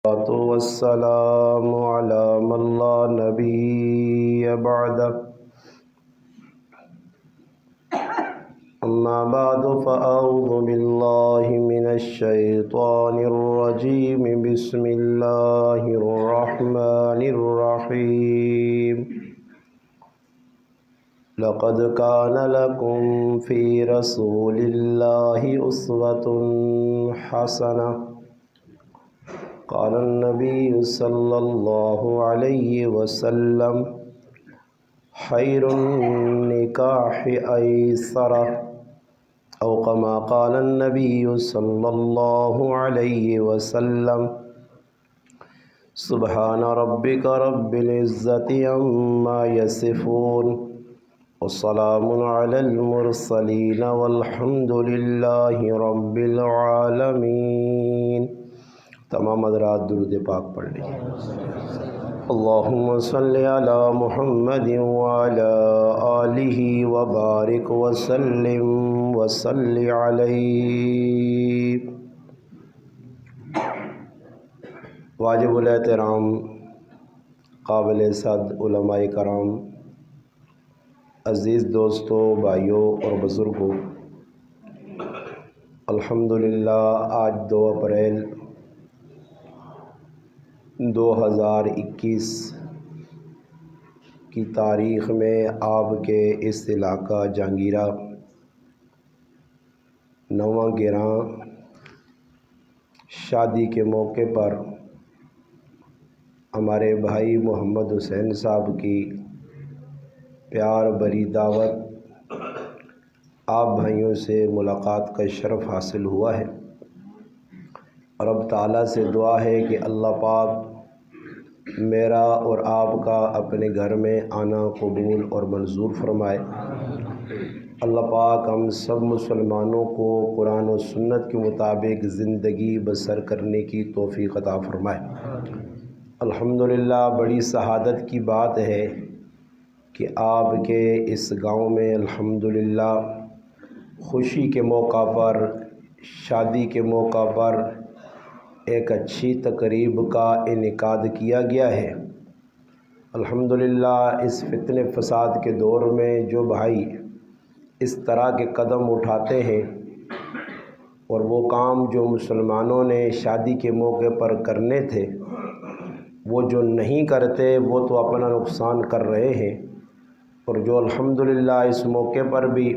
والسلام على من لا نبي بعده أما بعد فأعوذ بالله من الشيطان الرجيم بسم الله الرحمن الرحيم لقد كان لكم في رسول الله أسوة حسنة قال النبي صلى الله عليه وسلم خير النكاح أيسره أو كما قال النبي صلى الله عليه وسلم سبحان ربك رب العزة عما يصفون والسلام على المرسلين والحمد لله رب العالمين۔ تمام حضرات درود پاک پڑھ لیجیے۔ اللہم صلی علی محمد وعلی آلہ وبارک وسلم وصلی علیہ۔ واجب الاحترام قابل صد علماء کرام، عزیز دوستوں، بھائیوں اور بزرگوں، الحمدللہ آج 2 اپریل 2021 کی تاریخ میں آپ کے اس علاقہ جہانگیرہ نواں گراں شادی کے موقع پر ہمارے بھائی محمد حسین صاحب کی پیار بھری دعوت، آپ بھائیوں سے ملاقات کا شرف حاصل ہوا ہے۔ رب تعالیٰ سے دعا ہے کہ اللہ پاک میرا اور آپ کا اپنے گھر میں آنا قبول اور منظور فرمائے۔ اللہ پاک ہم سب مسلمانوں کو قرآن و سنت کے مطابق زندگی بسر کرنے کی توفیق عطا فرمائے۔ الحمدللہ بڑی سعادت کی بات ہے کہ آپ کے اس گاؤں میں الحمدللہ خوشی کے موقع پر، شادی کے موقع پر ایک اچھی تقریب کا انعقاد کیا گیا ہے۔ الحمدللہ اس فتنہ فساد کے دور میں جو بھائی اس طرح کے قدم اٹھاتے ہیں اور وہ کام جو مسلمانوں نے شادی کے موقع پر کرنے تھے وہ جو نہیں کرتے وہ تو اپنا نقصان کر رہے ہیں، اور جو الحمدللہ اس موقع پر بھی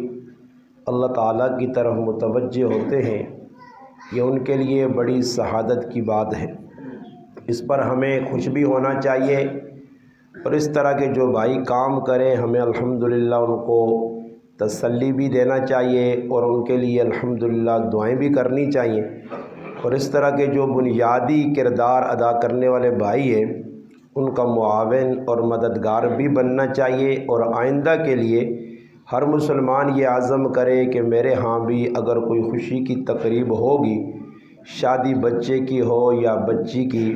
اللہ تعالیٰ کی طرف متوجہ ہوتے ہیں، یہ ان کے لیے بڑی سعادت کی بات ہے۔ اس پر ہمیں خوش بھی ہونا چاہیے، اور اس طرح کے جو بھائی کام کریں ہمیں الحمدللہ ان کو تسلی بھی دینا چاہیے اور ان کے لیے الحمدللہ دعائیں بھی کرنی چاہیے، اور اس طرح کے جو بنیادی کردار ادا کرنے والے بھائی ہیں ان کا معاون اور مددگار بھی بننا چاہیے۔ اور آئندہ کے لیے ہر مسلمان یہ عزم کرے کہ میرے ہاں بھی اگر کوئی خوشی کی تقریب ہوگی، شادی بچے کی ہو یا بچی کی،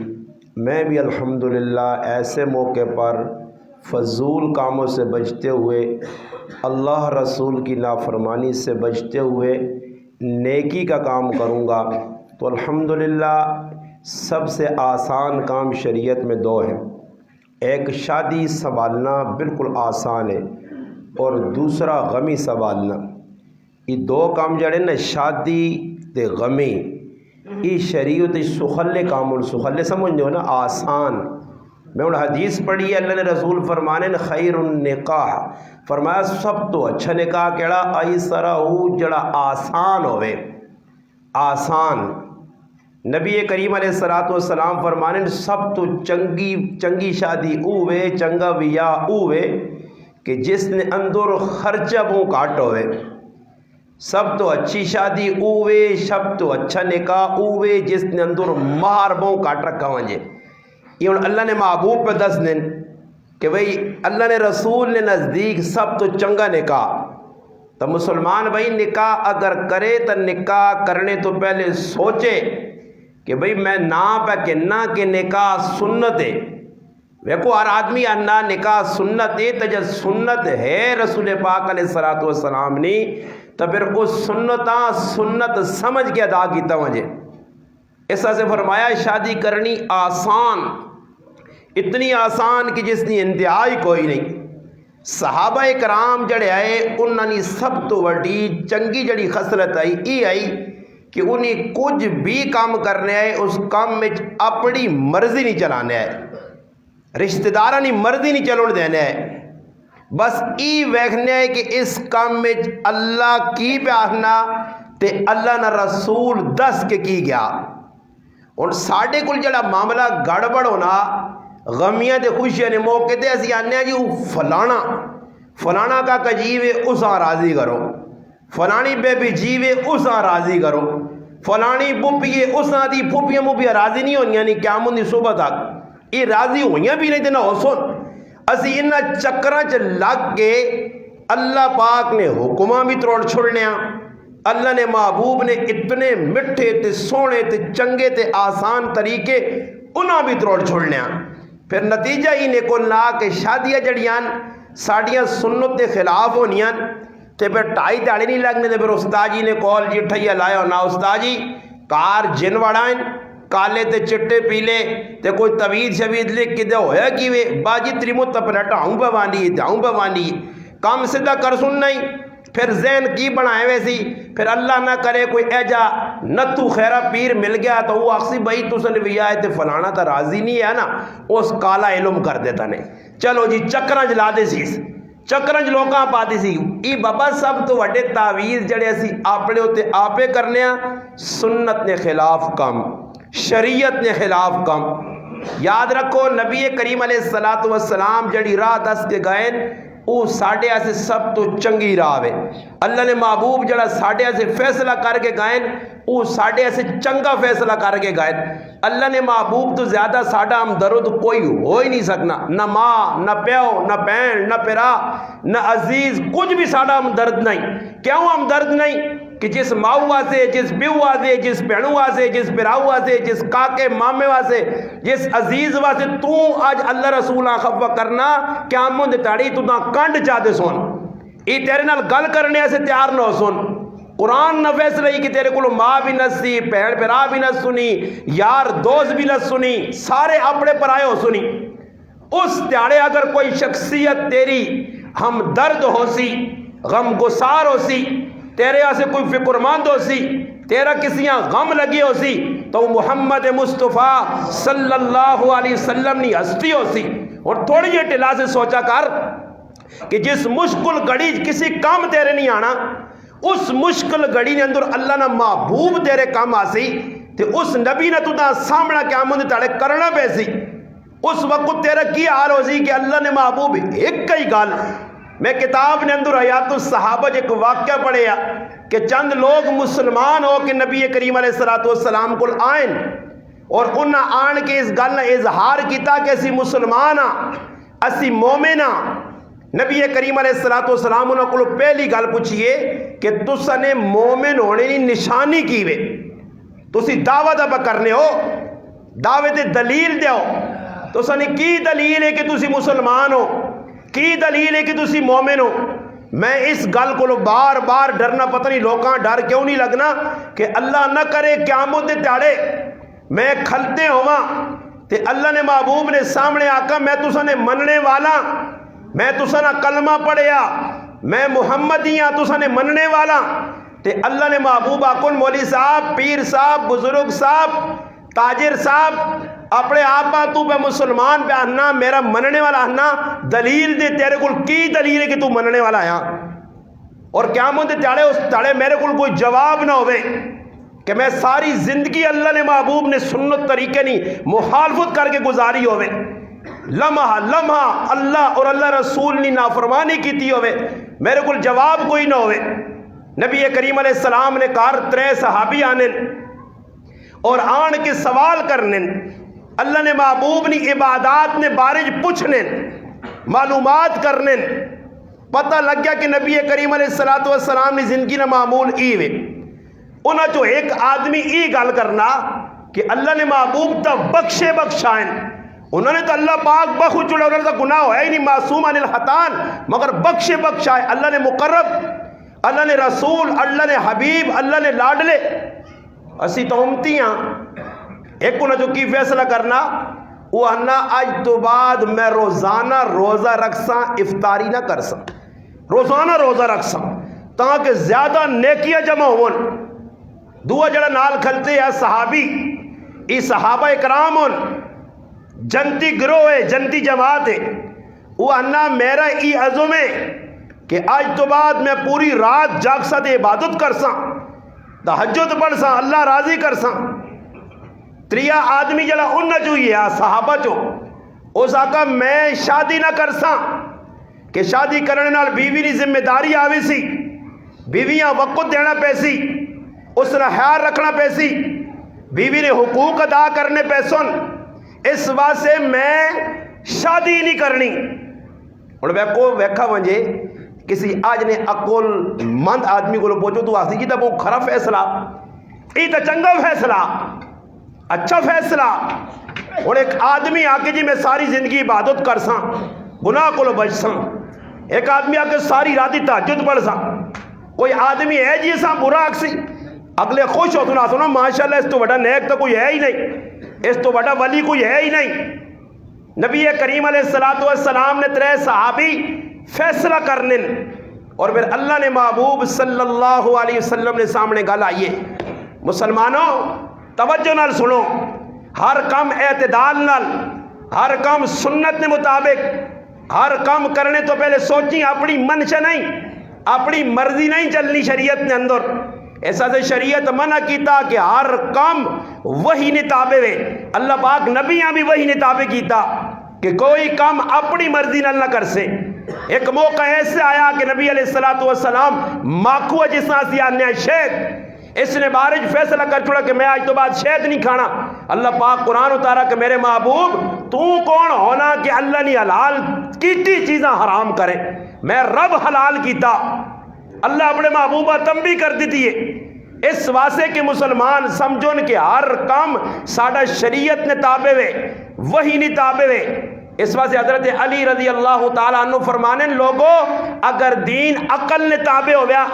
میں بھی الحمدللہ ایسے موقع پر فضول کاموں سے بچتے ہوئے، اللہ رسول کی نافرمانی سے بچتے ہوئے نیکی کا کام کروں گا۔ تو الحمدللہ سب سے آسان کام شریعت میں 2 ہیں۔ ایک شادی سنبھالنا بالکل آسان ہے، اور دوسرا غمی سنبھالنا۔ یہ 2 کام جڑے نا، شادی تے غمی، یہ شریعت سخلے کام، سخلے سمجھو نا آسان۔ میں ان حدیث پڑھی ہے، اللہ نے رسول فرمانے خیر النکاح، فرمایا سب تو اچھا نکاح کیڑا ایسرا ہو، جڑا آسان ہوئے، آسان۔ نبی کریم علیہ السلام فرمانے سب تو چنگی شادی اوے، چنگا ویا اوے کہ جس نے اندر خرچہ بہت کاٹ ہوئے۔ سب تو اچھی شادی اوے، سب تو اچھا نکاح اوے جس نے اندر مہار بہت کاٹ رکھا ونجے۔ یہ اللہ نے محبوب پہ 10 دن کہ بھئی اللہ نے رسول نے نزدیک سب تو چنگا نکاح۔ تو مسلمان بھائی نکاح اگر کرے تو نکاح کرنے تو پہلے سوچے کہ بھئی میں نا پہ کہنا کہ نکاح سنت ہے۔ ویکو ہر آدمی انا نکاح سنت ہے، تو جب سنت ہے رسول پاک علیہ السلام نے تو پھر اس سنت سمجھ کے ادا کیتا وجہ۔ اس سے فرمایا شادی کرنی آسان، اتنی آسان کہ جس کی انتہائی کوئی نہیں۔ صحابہ کرام جڑے آئے انہوں نے سب تو وڈی چنگی جڑی خصلت آئی یہ آئی کہ انہیں کچھ بھی کام کرنے آئے اس کام میں اپنی مرضی نہیں چلانے آئے، رشتہ داراں کی مرضی نہیں چلن دینے آئے، بس ای ویکھنے آئے کہ اس کام میں اللہ کی پیارنا تے اللہ نہ رسول دس کے کی گیا۔ اور ساڑھے کل جڑا معاملہ گڑبڑ ہونا غمیاں تے خوشیاں نے موقع تے اسی آنے جی فلانا کا کجیوے اساں راضی کرو، فلانی بے بی جیوے اساں راضی کرو، فلانی پھپھیے اساں دی پھپھیاں راضی نہیں ہونیاں نہیں قیامت دی صبح تک، یہ راضی ہوئیاں بھی نہیں تے نہ ہو سن۔ اسی انہاں چکراں چ لگ کے اللہ پاک نے حکماں بھی تروڑ چھوڑنے، اللہ نے محبوب نے اتنے مٹھے تے سونے تے چنگے تے آسان طریقے انہاں بھی تروڑ چھوڑنے۔ پھر نتیجہ ہی نکل نہ کہ شادیاں جڑیاں ساڑیاں سنت کے خلاف ہونیاں تے پھر ٹائی دہاڑی نہیں لگنے تے پھر استاد جی نے کال جی ٹھیا لایا ہونا استاد جی کار جن وڑائیں کالے تے چٹے پیلے تے کوئی توید شوید لکھ کے دے ہویا کیوے باجی تری متپرٹ ہوں بوانی کام سدھا کر سن نہیں، پھر ذہن کی بنائے ویسی، پھر اللہ نہ کرے کوئی ایجا نتو خیرہ پیر مل گیا تو وہ آخسی بھائی تو سن بھی آئے تے فلانا تا راضی نہیں ہے نا، اس کالا علم کر دیتا نے چلو جی چکرانج لا دے سیس چکرانج لوکاں پا دی سی۔ ای بابا سب تو وڈے تعویز جڑے اسی اپنے ہوتے آپے کرنے ہیں، سنت نے خلاف کام، شریعت نے خلاف کام۔ یاد رکھو نبی کریم علیہ السلام جڑی راہ دس کے گئے وہ ساڑھے سے سب تو چنگی راہ ہے، اللہ نے محبوب جڑا ساڑھے سے فیصلہ کر کے گائیں وہ ساڑھے سے چنگا فیصلہ کر کے گائیں۔ اللہ نے محبوب تو زیادہ ساڑھا ہم درد کوئی ہو ہی نہیں سکنا، نہ ماں نہ پیو نہ بہن نہ پیرا نہ عزیز کچھ بھی ساڑھا ہم درد نہیں۔ کیوں ہم درد نہیں کہ جس ماؤ واسے جس بیو واسے جس بہنوں واسے جس پیراؤ واسے جس کاکے مامے واسے جس عزیز واسے تو آج اللہ رسولہ خفہ کرنا قیامت دے تاڑی تو نہ کنڈ چاہتے سن، یہ تیرے نال گل کرنے سے تیار نہ ہو سن۔ قرآن نہ فیصلہ ہی کہ تیرے کو ماں بھی نہ سی بہن پیرا بھی نہ سنی یار دوست بھی نہ سنی سارے اپنے پرائے ہو سنی۔ اس تیارے اگر کوئی شخصیت تیری ہم درد ہو سی غم گسار ہو سی تیرے سے کوئی فکر مند ہو سی تیرا کسی غم لگی ہو سی تو محمد مصطفیٰ صلی اللہ علیہ وسلم نے ہستی ہو سی۔ اور تھوڑی یہ ٹلا سے سوچا کر کہ جس مشکل گھڑی کسی کام تیرے نہیں آنا اس مشکل گھڑی نے اندر اللہ نہ محبوب تیرے کام آسی تے اس نبی نے تُدا سامنا قیامت تاڑے کرنا پیسی، اس وقت تیرا کی حال ہو سی کہ اللہ نے محبوب ایک کئی گال۔ میں کتاب نے اندر حیات الصحابہ ایک واقعہ پڑھیا کہ چند لوگ مسلمان ہو کہ نبی کریم علیہ السلام کو آئیں اور انہاں آن کے اس گل نے اظہار کیتا کہ اسی مسلمان ہاں اسی مومن ہاں۔ نبی کریم علیہ السلام انہاں کو پہلی گل پوچھئے کہ تسا نے مومن ہونے کی نشانی کی وے، تسی دعوت اب کرنے ہو دعوت دلیل دیو، تسا نے کی دلیل ہے کہ تسی مسلمان ہو، کی دلیل ہے کہ تسی مومن ہو۔ میں اس گل کو بار بار ڈرنا پتہ نہیں لوکاں ڈر کیوں نہیں لگنا کہ اللہ نہ کرے قیامت دے تیاڑے میں کھلتے ہوا تے اللہ نے محبوب نے سامنے آقا میں تسا نے مننے والا میں تسا نہ کلمہ پڑھیا میں محمدی ہاں تسا نے مننے والا تے اللہ نے محبوب آکن مولی صاحب پیر صاحب بزرگ صاحب تاجر صاحب اپنے آپا تو پہ مسلمان پہ آنا میرا مننے والا آنا دلیل دے تیرے کل کی دلیل ہے کہ تو مننے والا آیا۔ اور قیامت دے تیارے اس تیارے میرے کل کوئی جواب نہ ہوئے کہ میں ساری زندگی اللہ نے محبوب نے سنت طریقے نہیں مخالفت کر کے گزاری ہوئے، لمحہ لمحہ اللہ اور اللہ رسول نے نافرمانی کی تھی ہوئے میرے کل جواب کوئی نہ ہوئے۔ نبی کریم علیہ السلام نے کار ترے صحابی آنے اور آن کے سوال کرنے، اللہ نے محبوب نے عبادات نے بارج پوچھنے معلومات کرنے، پتہ لگ گیا کہ نبی کریم علیہ السلام نے زندگی نہ معمول ایوے انہاں جو ایک آدمی ای گال کرنا کہ اللہ نے محبوب تا بخشے بخشائیں، انہوں نے تو اللہ پاک بخو چڑھا انہوں نے تو گناہ ہے ہی نہیں معصوم عن الخطان مگر بخشے بخشائے، اللہ نے مقرب اللہ نے رسول اللہ نے حبیب اللہ نے لاڈلے، اسی تو امتی ہاں ایک انہیں جو کی فیصلہ کرنا وہ انا اج تو بعد میں روزانہ روزہ رکھساں افطاری نہ کرساں روزانہ روزہ رکھساں تاکہ زیادہ نیکیاں جمع ہون دعا جڑا نال کھلتے ہیں صحابی ای صحابہ اکرام ہون جنتی گروہ ہے جنتی جماعت ہے وہ انا میرا ای عزم ہے کہ آج تو بعد میں پوری رات جاگ سا دے عبادت کرساں تہجد پڑھ ساں اللہ راضی کرساں تریا آدمی جلا ان نہ چوئی ہے صحابہ چو اس آقا میں شادی نہ کرساں کہ شادی کرنے نال بیوی نی ذمہ داری آوی سی بیویاں وقت دینا پیسی اس نے خیال رکھنا پیسی بیوی نے حقوق ادا کرنے پیسن اس واسطے میں شادی نہیں کرنی اور ویکھا ونجے کسی آج نے عقل مند آدمی کو پوچھو تو آسی جی تا وہ خراب فیصلہ ای تا چنگا فیصلہ اچھا فیصلہ اور ایک آدمی آکے جی میں ساری زندگی عبادت کرساں گناہ کو بچساں ایک آدمی آکے ساری راتی تہجد پڑھساں کوئی آدمی ہے جی ساں برا اکسی اگلے خوش ہو سنا سنا ماشاءاللہ اس تو بڑا نیک تو کوئی ہے ہی نہیں اس تو بڑا ولی کوئی ہے ہی نہیں نبی کریم علیہ السلام نے ترے صحابی فیصلہ کرنے اور پھر اللہ نے محبوب صلی اللہ علیہ وسلم نے سامنے گل آئیے مسلمانوں توجہ نال سنو ہر کام اعتدال نال ہر کام سنت کے مطابق ہر کام کرنے تو پہلے سوچیں اپنی منشا نہیں اپنی مرضی نہیں چلنی شریعت نے اندر ایسا سے شریعت منع کیتا کہ ہر کام وہی نے تابع وے اللہ پاک نبیاں بھی وہی نے تابع کیتا کہ کوئی کام اپنی مرضی نہ کر سے ایک موقع ایسے آیا کہ نبی علیہ السلام ماکھو جسا سی آنے شہد اس نے بارج فیصلہ کر چھوڑا کہ میں آج تو بعد شہد نہیں کھانا اللہ پاک قرآن اتارا کہ میرے محبوب تو کون ہونا کہ اللہ نے حلال کیتی چیزاں حرام کرے میں رب حلال کیتا اللہ اپنے محبوبہ تنبیہ کر دیتی ہے اس واسطے کہ مسلمان سمجھون کہ ہر کام ساڑھا شریعت نے تابع وے وہی نہیں تابع وے اس واسطے حضرت علی رضی اللہ تعالیٰ عنہ فرمانے لوگوں اگر دین عقل نے تابع ہو گیا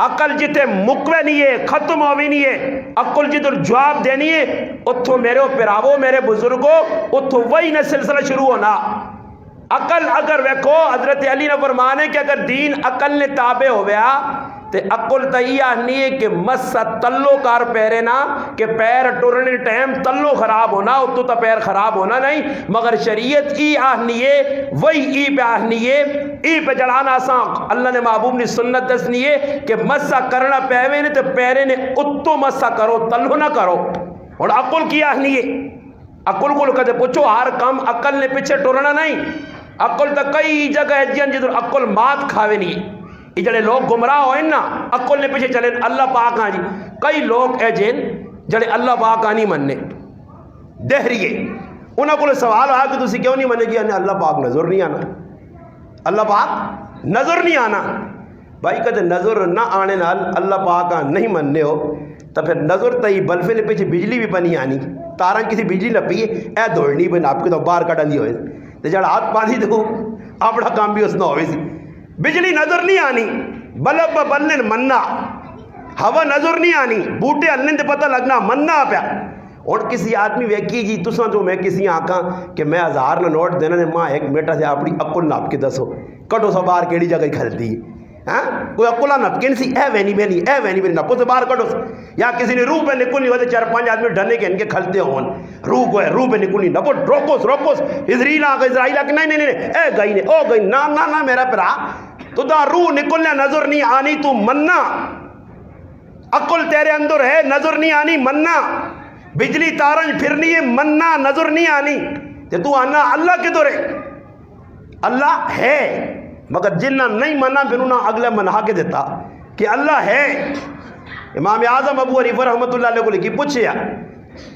عقل جتے مکوے نہیں ہے ختم ہوئی نہیں ہے عقل جدر جواب دینی ہے اتھو میرے پراوو میرے بزرگوں اتھو وہی نہ سلسلہ شروع ہونا عقل اگر ویکھو حضرت علی نے فرمانے کہ اگر دین عقل نے تابع ہو گیا تے عقل تیہ نہیں ہے کہ مسا تلو کار پیرے نا کہ پیر ٹورنے ٹائم تلو خراب ہونا اتو تا پیر خراب ہونا نہیں مگر شریعت ای آہنی ہے وہی ای پہ آہنی ہے ای پہ جڑانا آسان اللہ نے محبوب نے سنت دسنی ہے کہ مسا کرنا پیوے نے تے پیرے نے اتو مسا کرو تلو نہ کرو اور عقل کی آہنی ہے عقل کو کہتے پوچھو ہر کام عقل نے پیچھے ٹورنا نہیں عقل تا کئی جگہ ہے جدر عقل مات کھاوے نہیں یہ جڑے لوگ گمراہ ہوئے نا عقل نے پیچھے چلے اللہ پاک آن جی کئی لوگ اے جن جڑے اللہ پاک آنی مننے دہریے انہوں کو سوال آیا کہ تسی کیوں نہیں مننے گیا اللہ پاک نظر نہیں آنا اللہ پاک نظر نہیں آنا بھائی کہتے نظر نہ آنے نال اللہ پاک نہیں مننے ہو تو پھر نظر تئی بلفے نے پیچھے بجلی بھی بنی آنی تاراں کسی بجلی نہ پیے اے دوڑنی بن آپ کے تو باہر کٹا دی ہوئے تو جڑا ہاتھ پانی دو اپنا کام بھی اس نہ ہوئے سی بجلی نظر نہیں آنی بلب بلن مننا ہوا نظر نہیں آنی بوٹے ہلنے تے پتہ لگنا مننا پیا اور کسی آدمی ویکی جی تساں جو میں کسی آکاں کہ میں 1000 نہ نوٹ دینا نے ماں ایک میٹا سے اپنی عقل ناپ کے دسو کٹو سا باہر کیڑی جگہ کھلتی ہاں کوئی عقل نپ کے سی اے وینی وینی نپو سے باہر کٹو یا کسی نے روح پہ نکلنی ہوتے 4-5 آدمی ڈھنے کے ان کے کھلتے ہون روح پہ نکلنی نپو روکوس اسرائیل کہ نہیں اے گئی نے او گئی نہ میرا پرا تو دا روح نکلنے نظر نہیں آنی تو مننا عقل تیرے اندر ہے نظر نہیں آنی مننا بجلی تارنج پھرنی ہے مننا نظر نہیں آنی تو آنا اللہ کے دور ہے اللہ ہے مگر جنہ نہیں مننا پھر انہاں اگلے منہا کے دیتا کہ اللہ ہے امام اعظم ابو حنیفہ رحمۃ اللہ علیہ کو لکھی پوچھیا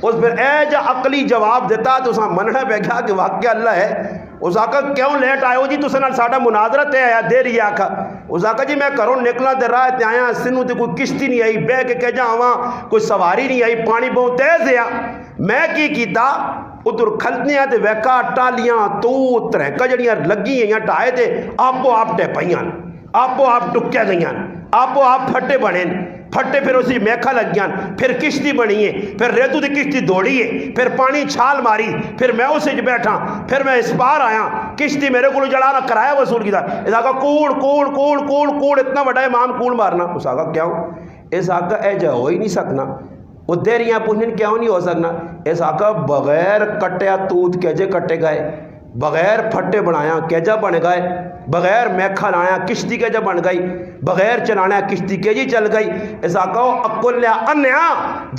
اس پھر اے جا عقلی جواب دیتا تو اساں مننا پہ گیا کہ واقعہ اللہ ہے اس آقا کیوں لیٹ آئے ہو جی تو سنال ساڑھا مناظرہ تے آیا دے رہی آقا اس آقا جی میں کروں نکلا دے رہا تے آیا سنو تے کوئی کشتی نہیں آئی بے کے جا ہوا کوئی سواری نہیں آئی پانی بہت تیز ہے میں کی کیتا ادھر کھلتنی آتے ویکا ٹالیاں تو ترہکا جڑیاں لگی ہیں ٹائے تے آپ ٹے پائیاں آپ ٹکیا گئیاں آپ پھٹے بڑھیں پھٹے پھر اسی میکھا لگ گیا، پھر کشتی بنی ہے، پھر ریتو دی کشتی دوڑی ہے، پھر پانی چھال ماری، پھر میں اسے بیٹھا، پھر میں اس پار آیا، کشتی میرے کو جڑانا کرایہ وصول کیتا۔ اس آقا کوڑ کوڑ کوڑ کوڑ کوڑ، اتنا بڑا امام کوڑ مارنا۔ اس آقا کیا ہو؟ اس آقا اے جا ہو ہی نہیں سکنا۔ وہ دیریاں پوچھنے کیا ہو نہیں ہو سکنا؟ اس آقا بغیر کٹیا توت کیجے کٹے گئے، بغیر پھٹے بنایا کیجا بن گئے، بغیر میکھا لایا کشتی کیجا بن گئی، بغیر چلانا کشتی کیجی چل گئی۔ اس آقا اکل انیا،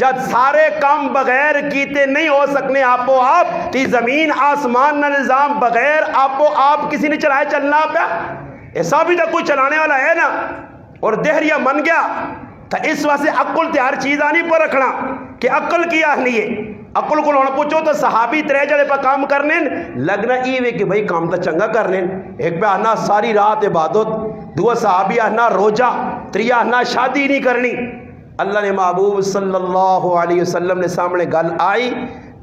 جب سارے کام بغیر کیتے نہیں ہو سکنے آپ و آپ، تی زمین آسمان نہ نظام بغیر آپ و آپ کسی نے چلائے چلنا پیا؟ ایسا بھی تو کوئی چلانے والا ہے نا، اور دہریا من گیا تو اس واسطے عقل تے ہر چیز آنی پر رکھنا کہ عقل کیا ہے۔ عقل کو ہونا پوچھو تو صحابی ترے جڑے پہ کام کرنے لگنا ایوے کہ بھئی کام تو چنگا کرنے، ایک پہ آنا ساری رات عبادت، دو صحابی آنا روجہ، تریا آنا شادی نہیں کرنی۔ اللہ نے محبوب صلی اللہ علیہ وسلم نے سامنے گل آئی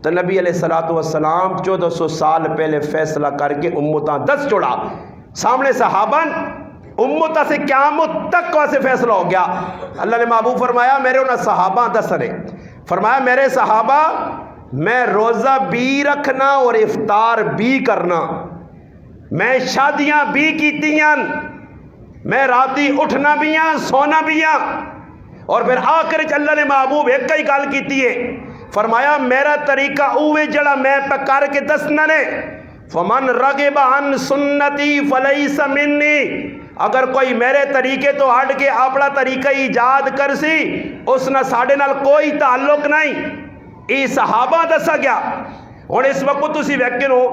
تو نبی علیہ السلام 1400 سال پہلے فیصلہ کر کے امتاں 10 چڑھا سامنے صحابہ، امتہ سے قیامت تک واسے فیصلہ ہو گیا۔ اللہ نے محبوب فرمایا میرے انہاں صحابہ 10 نے فرمایا میرے صحابہ میں روزہ بھی رکھنا اور افطار بھی کرنا، میں شادیاں بھی کیتیاں، میں راتی اٹھنا بھی ہاں سونا بھی ہاں۔ اور پھر آخر اللہ نے محبوب ایک ہی گل کیتی ہے، فرمایا میرا طریقہ اوے جڑا میں پہ کر کے دسنا نے، فمن رغب عن سنتی فلیس منی، اگر کوئی میرے طریقے تو ہٹ کے اپنا طریقہ ایجاد کر سی اس نہ ساڑھے نال کوئی تعلق نہیں۔ ای صحابہ دسا گیا۔ اور اس وقت تسی ویکن ہو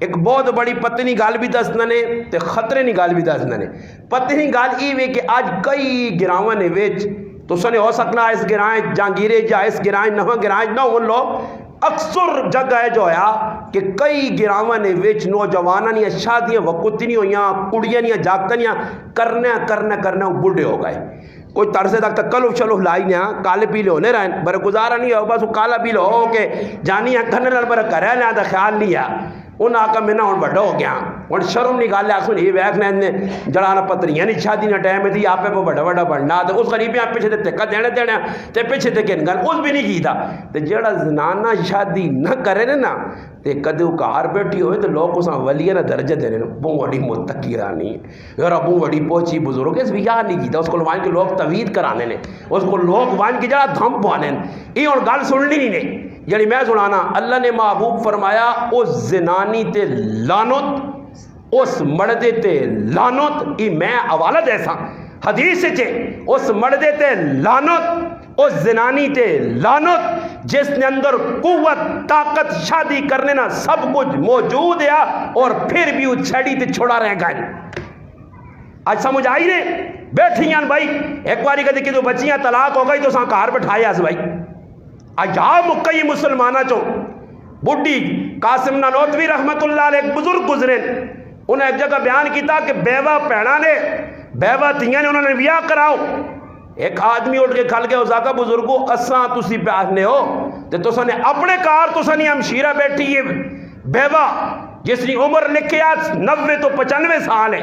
ایک بہت بڑی پتنی گال بھی دسنا نے تے خطرے نہیں گال بھی دسنا نے۔ پتنی گال ای وے کہ آج کئی گراواں نے وچ تو سنے ہو سکنا اس گرائیں جانگیرے جا اس گرائیں نہ گرائیں نہ ہون لو، اکثر جگہ ہے جو ہے کہ کئی گراواں نے وچ نوجواناں نے شادیاں وقت نہیں ہویاں، کڑیاں نہیں جاگتاں نہیں کرنا وہ بوڑھے ہو گئے۔ کوئی طرز تک کلو چلو لائی نیا کالے پیلے ہونے رہن برے گزارا نہیں ہو، بس وہ کالا پیلے ہو کہ جانی کھنے نال برے کرے لیا دا خیال نہیں ہے۔ انہاں آقا میں نہ ہون بڑا ہو گیا، ہون شرم نہیں گالے آسون یہ ویکھنے نے جڑانا پتریاں نہیں شادی نہ ٹائم تھی آپ پہ بڑا بڑا بڑھنا تے اس غریبیاں پیچھے تے تکا دینے تے پیچھے تے کہن گل اس بھی نہیں کیتا۔ تے جڑا زنانہ شادی نہ کرے نا تے کدو کار بیٹھی ہوئے تو لوگ اساں ولیہ نہ درجہ دینے بوں بڑی متقی رانی یار ابو بڑی پوچھی بزرگ اس بھی یاد نہیں کیتا، اس کو وان کے لوگ توید کرانے نے، اس کو لوگ وان کے جڑا دھم پوانے یہ اور گل سننی نہیں نے یعنی میں سنانا۔ اللہ نے محبوب فرمایا اس زنانی تے لانت، اس مردے تے لانت، ای میں حوالہ دیسا حدیث چے، اس مردے تے لانت، اس زنانی تے لانت جس نے اندر قوت طاقت شادی کرنے نا سب کچھ موجود ہے اور پھر بھی وہ چھڑی تے چھوڑا رہ گئے۔ آج سمجھ آئی نے بیٹھیاں بھائی ایک باری کہتے کہ تو بچیاں طلاق ہو گئی تو ساں کار بٹھائے اس بھائی عجاب مکئی مسلمانہ چو بڈی قاسم نانوتوی رحمت اللہ علیہ ایک بزرگ گزرے، انہیں ایک جگہ بیان کیتا کہ بیوہ پیڑا نے بیوہ تیاں نے انہوں نے بیاہ کراؤ۔ ایک آدمی اٹھ کے کھل گیا اس آقا بزرگو اساں تسی پیاسنے ہو تے تساں نے اپنے کار تساں نے ہمشیرہ بیٹھی ہے بیوہ جس نے عمر لکھے 90 تو 95 سال ہے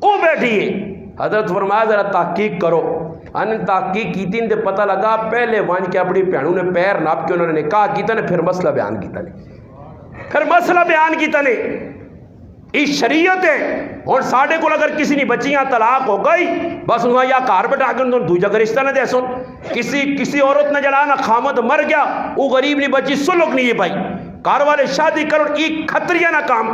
وہ بیٹھی ہے۔ حضرت فرمایا ذرا تحقیق کرو، ان تحقیق کی تین دے پتہ لگا پہلے وان کے اپنی پہنوں نے پیر ناپ کے انہوں نے نکاح کیتا نے پھر مسئلہ بیان کیتا نے، پھر مسئلہ بیان کیتا نے۔ اس شریعت ہے اور ساڑھے کو اگر کسی نے بچیاں طلاق ہو گئی بس انہوں یا کار بٹھا کے انہوں دو جگہ رشتہ نہ دے سن، کسی عورت نہ جڑانا خامد مر گیا وہ غریب نہیں بچی سلوک نہیں ہے بھائی کار والے شادی کرو، ایک کھتریہ نہ کام،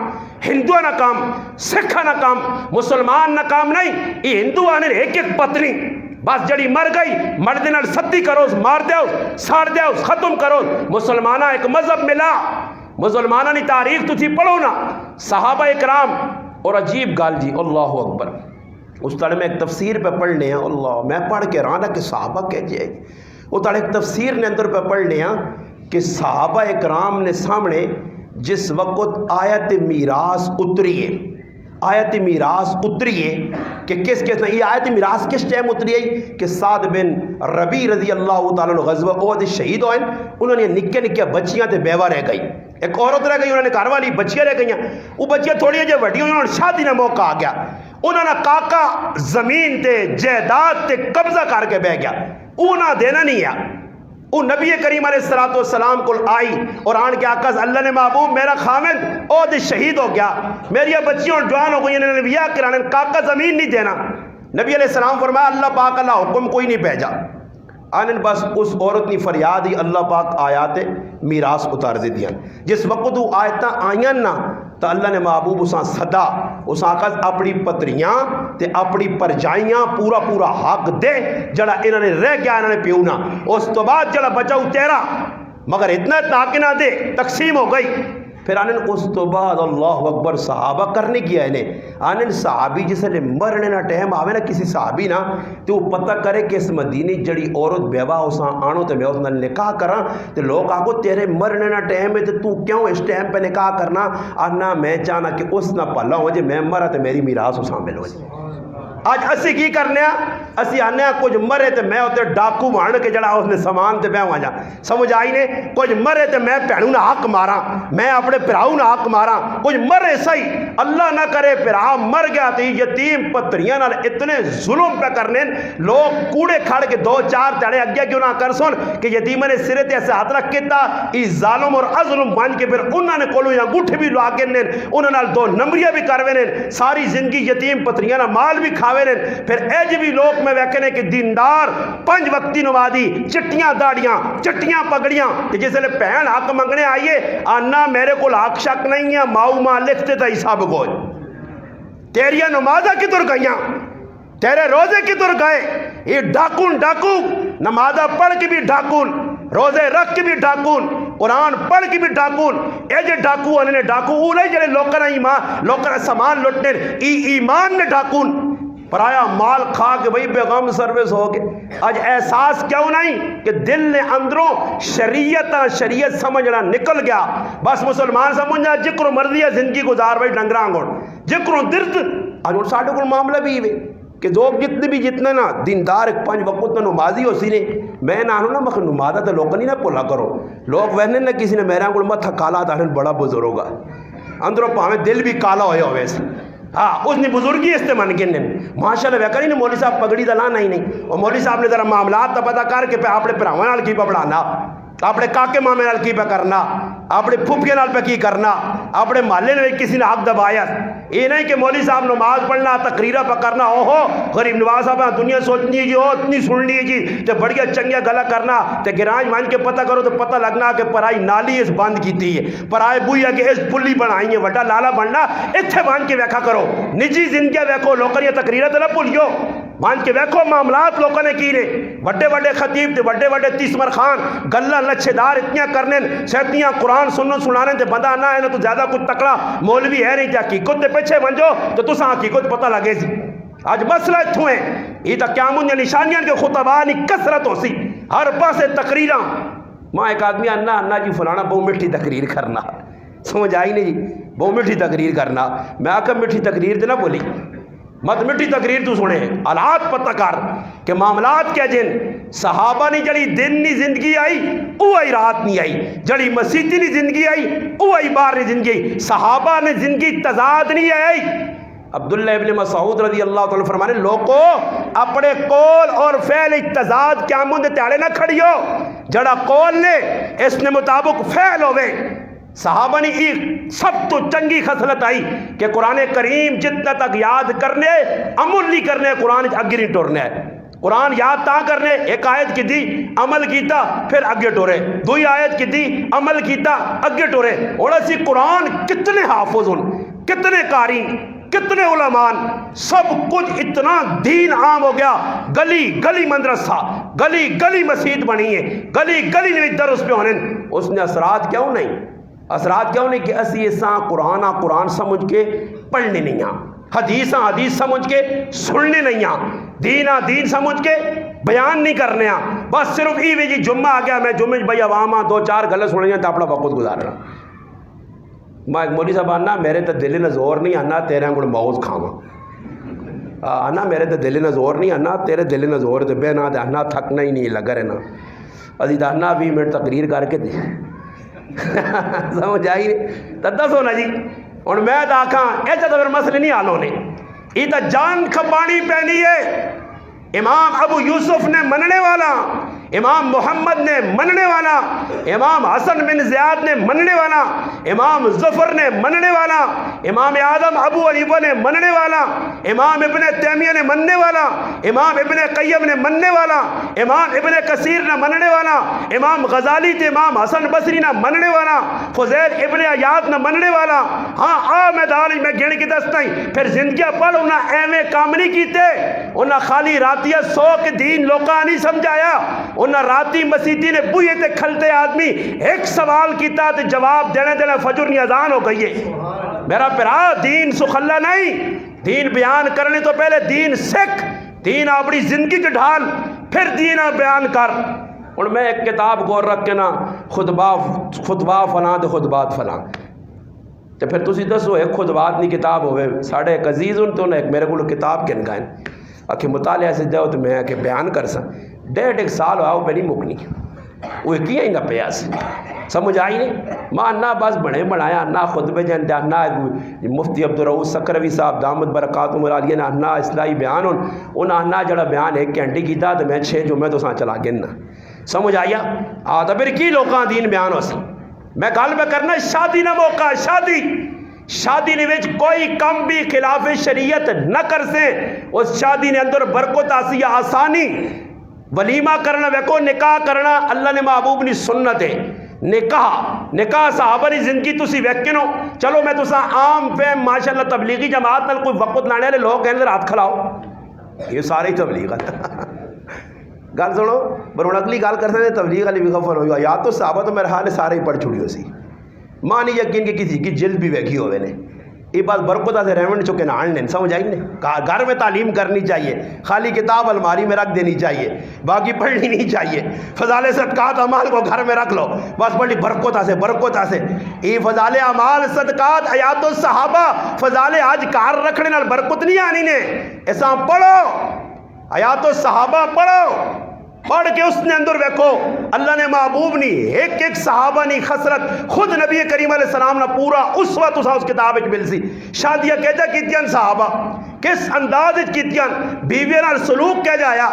ہندو نہ کام، سکھا نہ کام، مسلمان نہ کام نہیں، یہ ہندو آنے ایک ایک پتنی بس جڑی مر گئی مرد نال ستی کرو مار دیو ساڑ دیو ختم کرو۔ مسلمانہ ایک مذہب ملا، مسلمانہ نے تاریخ تو تھی پڑھو نا صحابہ اکرام۔ اور عجیب گال جی اللہ اکبر اس طرح میں ایک تفسیر پہ پڑھنے ہیں، اللہ میں پڑھ کے رانا کہ صحابہ کہہ جائے وہ طرح ایک تفسیر نے اندر پہ پڑھنے ہیں کہ صحابہ اکرام نے سامنے جس وقت آیت میراث اتری ہے، آیت میراث اتری ہے کہ کس یہ آیت میراث کس ٹائم اتری ہے کہ سعد بن ربیع رضی اللہ تعالیٰ عنہ غزوہ احد شہید ہوئے، انہوں نے نکے نکے بچیاں تے بیوہ رہ گئی، ایک عورت رہ گئی انہوں نے گھر والی بچیاں رہ گئیں، وہ بچیاں تھوڑی جی وڈی انہوں نے شادی نہ موقع آ گیا، انہوں نے کاکا زمین تے جائیداد تے قبضہ کر کے بہ گیا، انہاں دینا نہیں ہے۔ وہ نبی کریم علیہ السلام کو آئی اور آن کے آقا اللہ نے محبوب میرا خامد او دے شہید ہو گیا، میری بچیوں جوان ہو گئی، انہوں نے بیاہ کرانے، کاکا زمین نہیں دینا۔ نبی علیہ السلام فرمایا اللہ پاک اللہ حکم کوئی نہیں بھیجا۔ آنن بس اس عورت نے فریاد ہی اللہ پاک آیات میراث اتار دے دیا۔ جس وقت وہ آیتاں آئیں نا تو اللہ نے محبوب اساں صدا اس آقاز اپنی پتریاں تے اپنی پرجائیاں پورا پورا حق دے جڑا انہوں نے رہ گیا انہوں نے پیونا، اس تو بعد جڑا بچاؤ تیرا، مگر اتنا تاکہ نہ دے تقسیم ہو گئی۔ پھر آنن اس تو بعد اللہ اکبر صحابہ کرنے کیا انہیں، آنن صحابی جسے لے مرنے نہ ٹہم آوے نا کسی صحابی نا تو وہ پتہ کرے کہ اس مدینی جڑی عورت بیوہ اساں آنو تے میں اس نے نکاح کراں تے لوگ آگو تیرے مرنے نہ ٹہم ہے تو کیوں اس ٹہم پہ نکاح کرنا؟ آنا میں چاہنا کہ اس نہ پالا ہو جے میں مرا تے میری میراث اساں مل ہو جائے۔ آج اسی کی کرنے اسی آنے کچھ مرے تے میں ہوتے ڈاکو وان کے جڑا اس نے سامان تے بہ وہاں جا، سمجھ آئی نے؟ کچھ مرے تے میں پہنوں نہ حق مارا، میں اپنے پراؤں نہ حق مارا، کچھ مرے صحیح اللہ نہ کرے پرا مر گیا تھی یتیم پتریاں نال اتنے ظلم پہ کرنے لوگ کوڑے کھڑ کے دو چار تڑے اگیا کیوں نہ کر سن کہ یتیمہ نے سرے تے ایسے ہاتھ رکھ کے تا ای ظالم اور اظلم بن کے پھر انہوں نے کولو یا گوٹھ بھی لوا کے نین انہوں نے دو نمبریاں بھی کروے نین ساری زندگی یتیم پتریاں نہ مال بھی کھاوے نین۔ پھر ایج بھی لوگ میں ویکھنے کہ دیندار 5 وقتی نمازی چٹیاں داڑیاں چٹیاں پگڑیاں کہ جس لئے پہن حق منگنے آئیے آنا میرے کو حق شک نہیں ہے ماؤ ماں لکھتے تھا حساب گوئے تیریاں نمازہ کی تر گئیاں تیرے روزے کی تر گئے یہ ڈاکون ڈاکو نمازہ پڑھ کے بھی ڈاکون روزے رکھ کے بھی ڈاکون قرآن پڑھ کے بھی ڈاکون اے جے ڈاکو انہیں ڈاکو اولے جلے لوکرہ ایمان لوکرہ سامان لٹنے ایمان نے ڈاکون پرایا مال کھا کے وہی بیغم سروس ہو گئے۔ آج احساس کیوں نہیں کہ دل نے اندروں شریعت سمجھنا نکل گیا، بس مسلمان سمجھنا جکر مرضی ہے زندگی گزار بھائی ڈنگران گوڑ جکر درد آج ان ساڑھے کو معاملہ بھی ہوئے کہ لوگ جتنے بھی جتنے نا دیندار 5 وقت نہ نمازی ہو سی نے میں نہ آنوں نا مخ نمازہ تو لوگ نہیں نہ پولا کرو لوگ وہنے نہ کسی نے میرا انگل مت کالا تھا بڑا بزرگ ہوگا اندروں پاہمیں دل بھی کالا ہویا ہوئے سے ہاں اس نے بزرگی اس نے من گن ماشاءاللہ ویکھا نہیں مولوی صاحب پگڑی دا لانا ہی نہیں اور مولوی صاحب نے ذرا معاملات تا پتہ کر کے پہ اپنے پراواں نال کی پہ پڑھانا اپنے کاکے مامے نال کی پہ کرنا اپنے پھپھے نال پہ کی کرنا اپنے محلے نے کسی نے حق دبایا یہ نہیں کہ مولوی صاحب نماز پڑھنا تقریرہ پہ کرنا اوہو غریب نواز صاحب دنیا سوچنی جی ہو اتنی سننی جی تے بڑھیا چنگیا گلا کرنا تے گرانج مان کے پتہ کرو تو پتہ لگنا کہ پرائی نالی اس بند کیتی ہے پرائے بوئی ہے کہ اس پلی بنائی ہے وڈا لالا بننا اتھے مان کے ویکھا کرو نجی زندگی ویکھو لوکر یہ تقریرہ تے نہ بھولیو مان کے ویکھو معاملات لوگوں نے کی رہے وڈے وڈے خطیب تے وڈے وڈے تیسمر خان گلہ لچھے دار اتنیاں کرنے سیتیاں قرآن سنن سنانے تے بندہ نہ ہے نہ تو زیادہ کچھ تکڑا مولوی ہے نہیں تے حقیقت تے پیچھے منجو تو تساں حقیقت پتہ لگے سی آج مسئلہ اتھوں ہے یہ تا قیامون یا نشانیاں کے خطبانی کثرت ہو سی ہر پاسے تقریراں ماں ایک آدمی انا جی فلانا بہو مٹھی تقریر کرنا سمجھ آئی نہیں جی بہو مٹھی تقریر کرنا میں آکا مٹھی تقریر تے نہ بولی مت مٹھی تقریر تو سنے حالات پتہ کر کہ معاملات کیا جن صحابہ نے جڑی دن نی زندگی آئی او آئی رات نہیں آئی جڑی مسیحی نی زندگی آئی او آئی بار نی زندگی آئی صحابہ نے زندگی تضاد نہیں آئی عبداللہ ابن مسعود رضی اللہ تعالیٰ فرمانے لوگوں اپنے قول اور فعل تضاد قیامت دے تیارے نہ کھڑیو جڑا قول نے اس نے مطابق فعل ہوئے صحابہ نے ایک سب تو چنگی خصلت آئی کہ قرآن کریم جتنا تک یاد کرنے عمل نہیں کرنے قرآن اگے نہیں ٹورنے قرآن یاد تا کرنے ایک آیت کی دی عمل کیتا پھر اگے ٹورے دوئی آیت کی دی عمل کیتا اگے ٹورے اور اسی قرآن کتنے حافظ ہن کتنے قاری کتنے علماء سب کچھ اتنا دین عام ہو گیا گلی گلی مدرسہ گلی گلی مسجد بنی ہے گلی گلی نے درس پہ ہونے اس نے اثرات کیوں نہیں اثرات کیوں نہیں کہ اسی ایسا قرآن سمجھ کے پڑھنے نہیں ہاں حدیث سمجھ کے سننے نہیں ہاں دین سمجھ کے بیان نہیں کرنے ہاں بس صرف ای وی جی جمعہ آ گیا میں جمعہ بھائی عوام ہاں 2-4 گلے سننے ہیں تو اپنا وقت گزارنا میں ایک مولوی صاحب آنا میرے تو دل نہ زور نہیں آنا تیرے انگل موز کھاواں آنا میرے تو دل نہ زور نہیں آنا تیرے دل نہ زور دے بے نہ دے آنا تھکنا ہی نہیں لگا رہنا ازی دانا 20 منٹ تقریر کر کے دے سمجھ آئی نہیں تو دسو نا جی اور میں تو آکھاں ایسا تو پھر مسئلے نہیں حال ہونے یہ تو جان کھپانی پینی ہے. امام ابو یوسف نے مننے والا، امام محمد نے مننے والا، امام حسن بن زیاد نے مننے والا، امام ظفر نے مننے والا، امام اعظم ابو حنیفہ نے مننے والا، امام ابن تیمیہ نے مننے والا، امام ابن قیم نے مننے والا، امام ابن کثیر نے مننے والا، امام غزالی تے امام حسن بصری نے مننے والا، فضیل ابن عیاض نے مننے والا. ہاں آ میدان میں گن کے دستا ہی پھر زندگیاں پڑھ انہیں ایویں کام نہیں کیتے. انہیں خالی راتیہ سو کے دین لوکاں نہیں سمجھایا. انہیں راتی مسیدی نے بوئے تے کھلتے آدمی ایک سوال کیتا تے جواب دینے دینے فجر نی اذان ہو گئی ہے. میرا پیرا دین سخلا نہیں، دین بیان کرنے تو پہلے دین سکھ، دین اپنی زندگی چ ڈھال پھر دین بیان کر. اور میں ایک کتاب گور رکھ کے نا خطبہ فلاں تے خطبات فلاں تے پھر تسی دسو ایک خطبات نہیں کتاب ہوئے ساڑھے ایک عزیز ان تو ایک میرے کو کتاب کن گائیں کہ مطالعہ سے جاؤ تو میں کہ بیان کر سا 1.5 سال ہوا وہ پہ نہیں مکنی وہ کیا ہی نہ پیاس سمجھ آئی نہیں. ماں نہ بس بڑے بنایا نہ خطبے جانتے نہ مفتی عبدالرؤوف سکروی صاحب دامت برکاتہم العالیہ نے نہ اصلاحی بیان انہاں نہ جڑا بیان 1 گھنٹے کیتا تو میں 6 جمعے تو ساں چلا گن نہ سمجھ آیا. تو پھر کی لوکاں دین بیان ہو سی. میں گل میں کرنا شادی نہ موقع شادی نے وچ کوئی کم بھی خلاف شریعت نہ کر سے. اس شادی نے اندر برکت آسی آسانی. ولیمہ کرنا ویکو نکاح کرنا اللہ نے محبوب نی سنت ہے. نکاح صحابہ نے زندگی تسی ویکھنو. چلو میں تسا عام پہ ماشاءاللہ تبلیغی جماعت نال کوئی وقت لانے والے لوگ کہنے ہاتھ کھلاؤ یہ سارے تبلیغ گل سنو پر ہوں اگلی گل کر سکتے تبلیغ والی بھی خبر ہوئی یا تو صحابہ تو میرے حال نے سارے ہی پڑھ چھوڑی ہو سی. ماں نہیں یقین کہ کسی کی جلد بھی ویکھی ہوئے نے یہ بات برکتہ سے رہن چکے نہ لیں سمجھ آئی نہیں. گھر میں تعلیم کرنی چاہیے، خالی کتاب الماری میں رکھ دینی چاہیے، باقی پڑھنی نہیں چاہیے. فضال صدقات اعمال کو گھر میں رکھ لو بس بڑی برکتہ سے یہ فضال اعمال صدقات حیات الصحابہ فضال آج کار رکھنے نال برکت نہیں آنی نے. ایسا پڑھو حیات الصحابہ پڑھ کے اس نے اندر ویکھو اللہ نے محبوب نہیں ایک صحابہ نہیں خسرت خود نبی کریم علیہ السلام نے پورا اسوہ تسا اس کتاب وچ مل سی. شادیاں کہجا کیتیاں صحابہ کس انداز وچ کیتیاں، بیویاں نال سلوک کہہ جایا،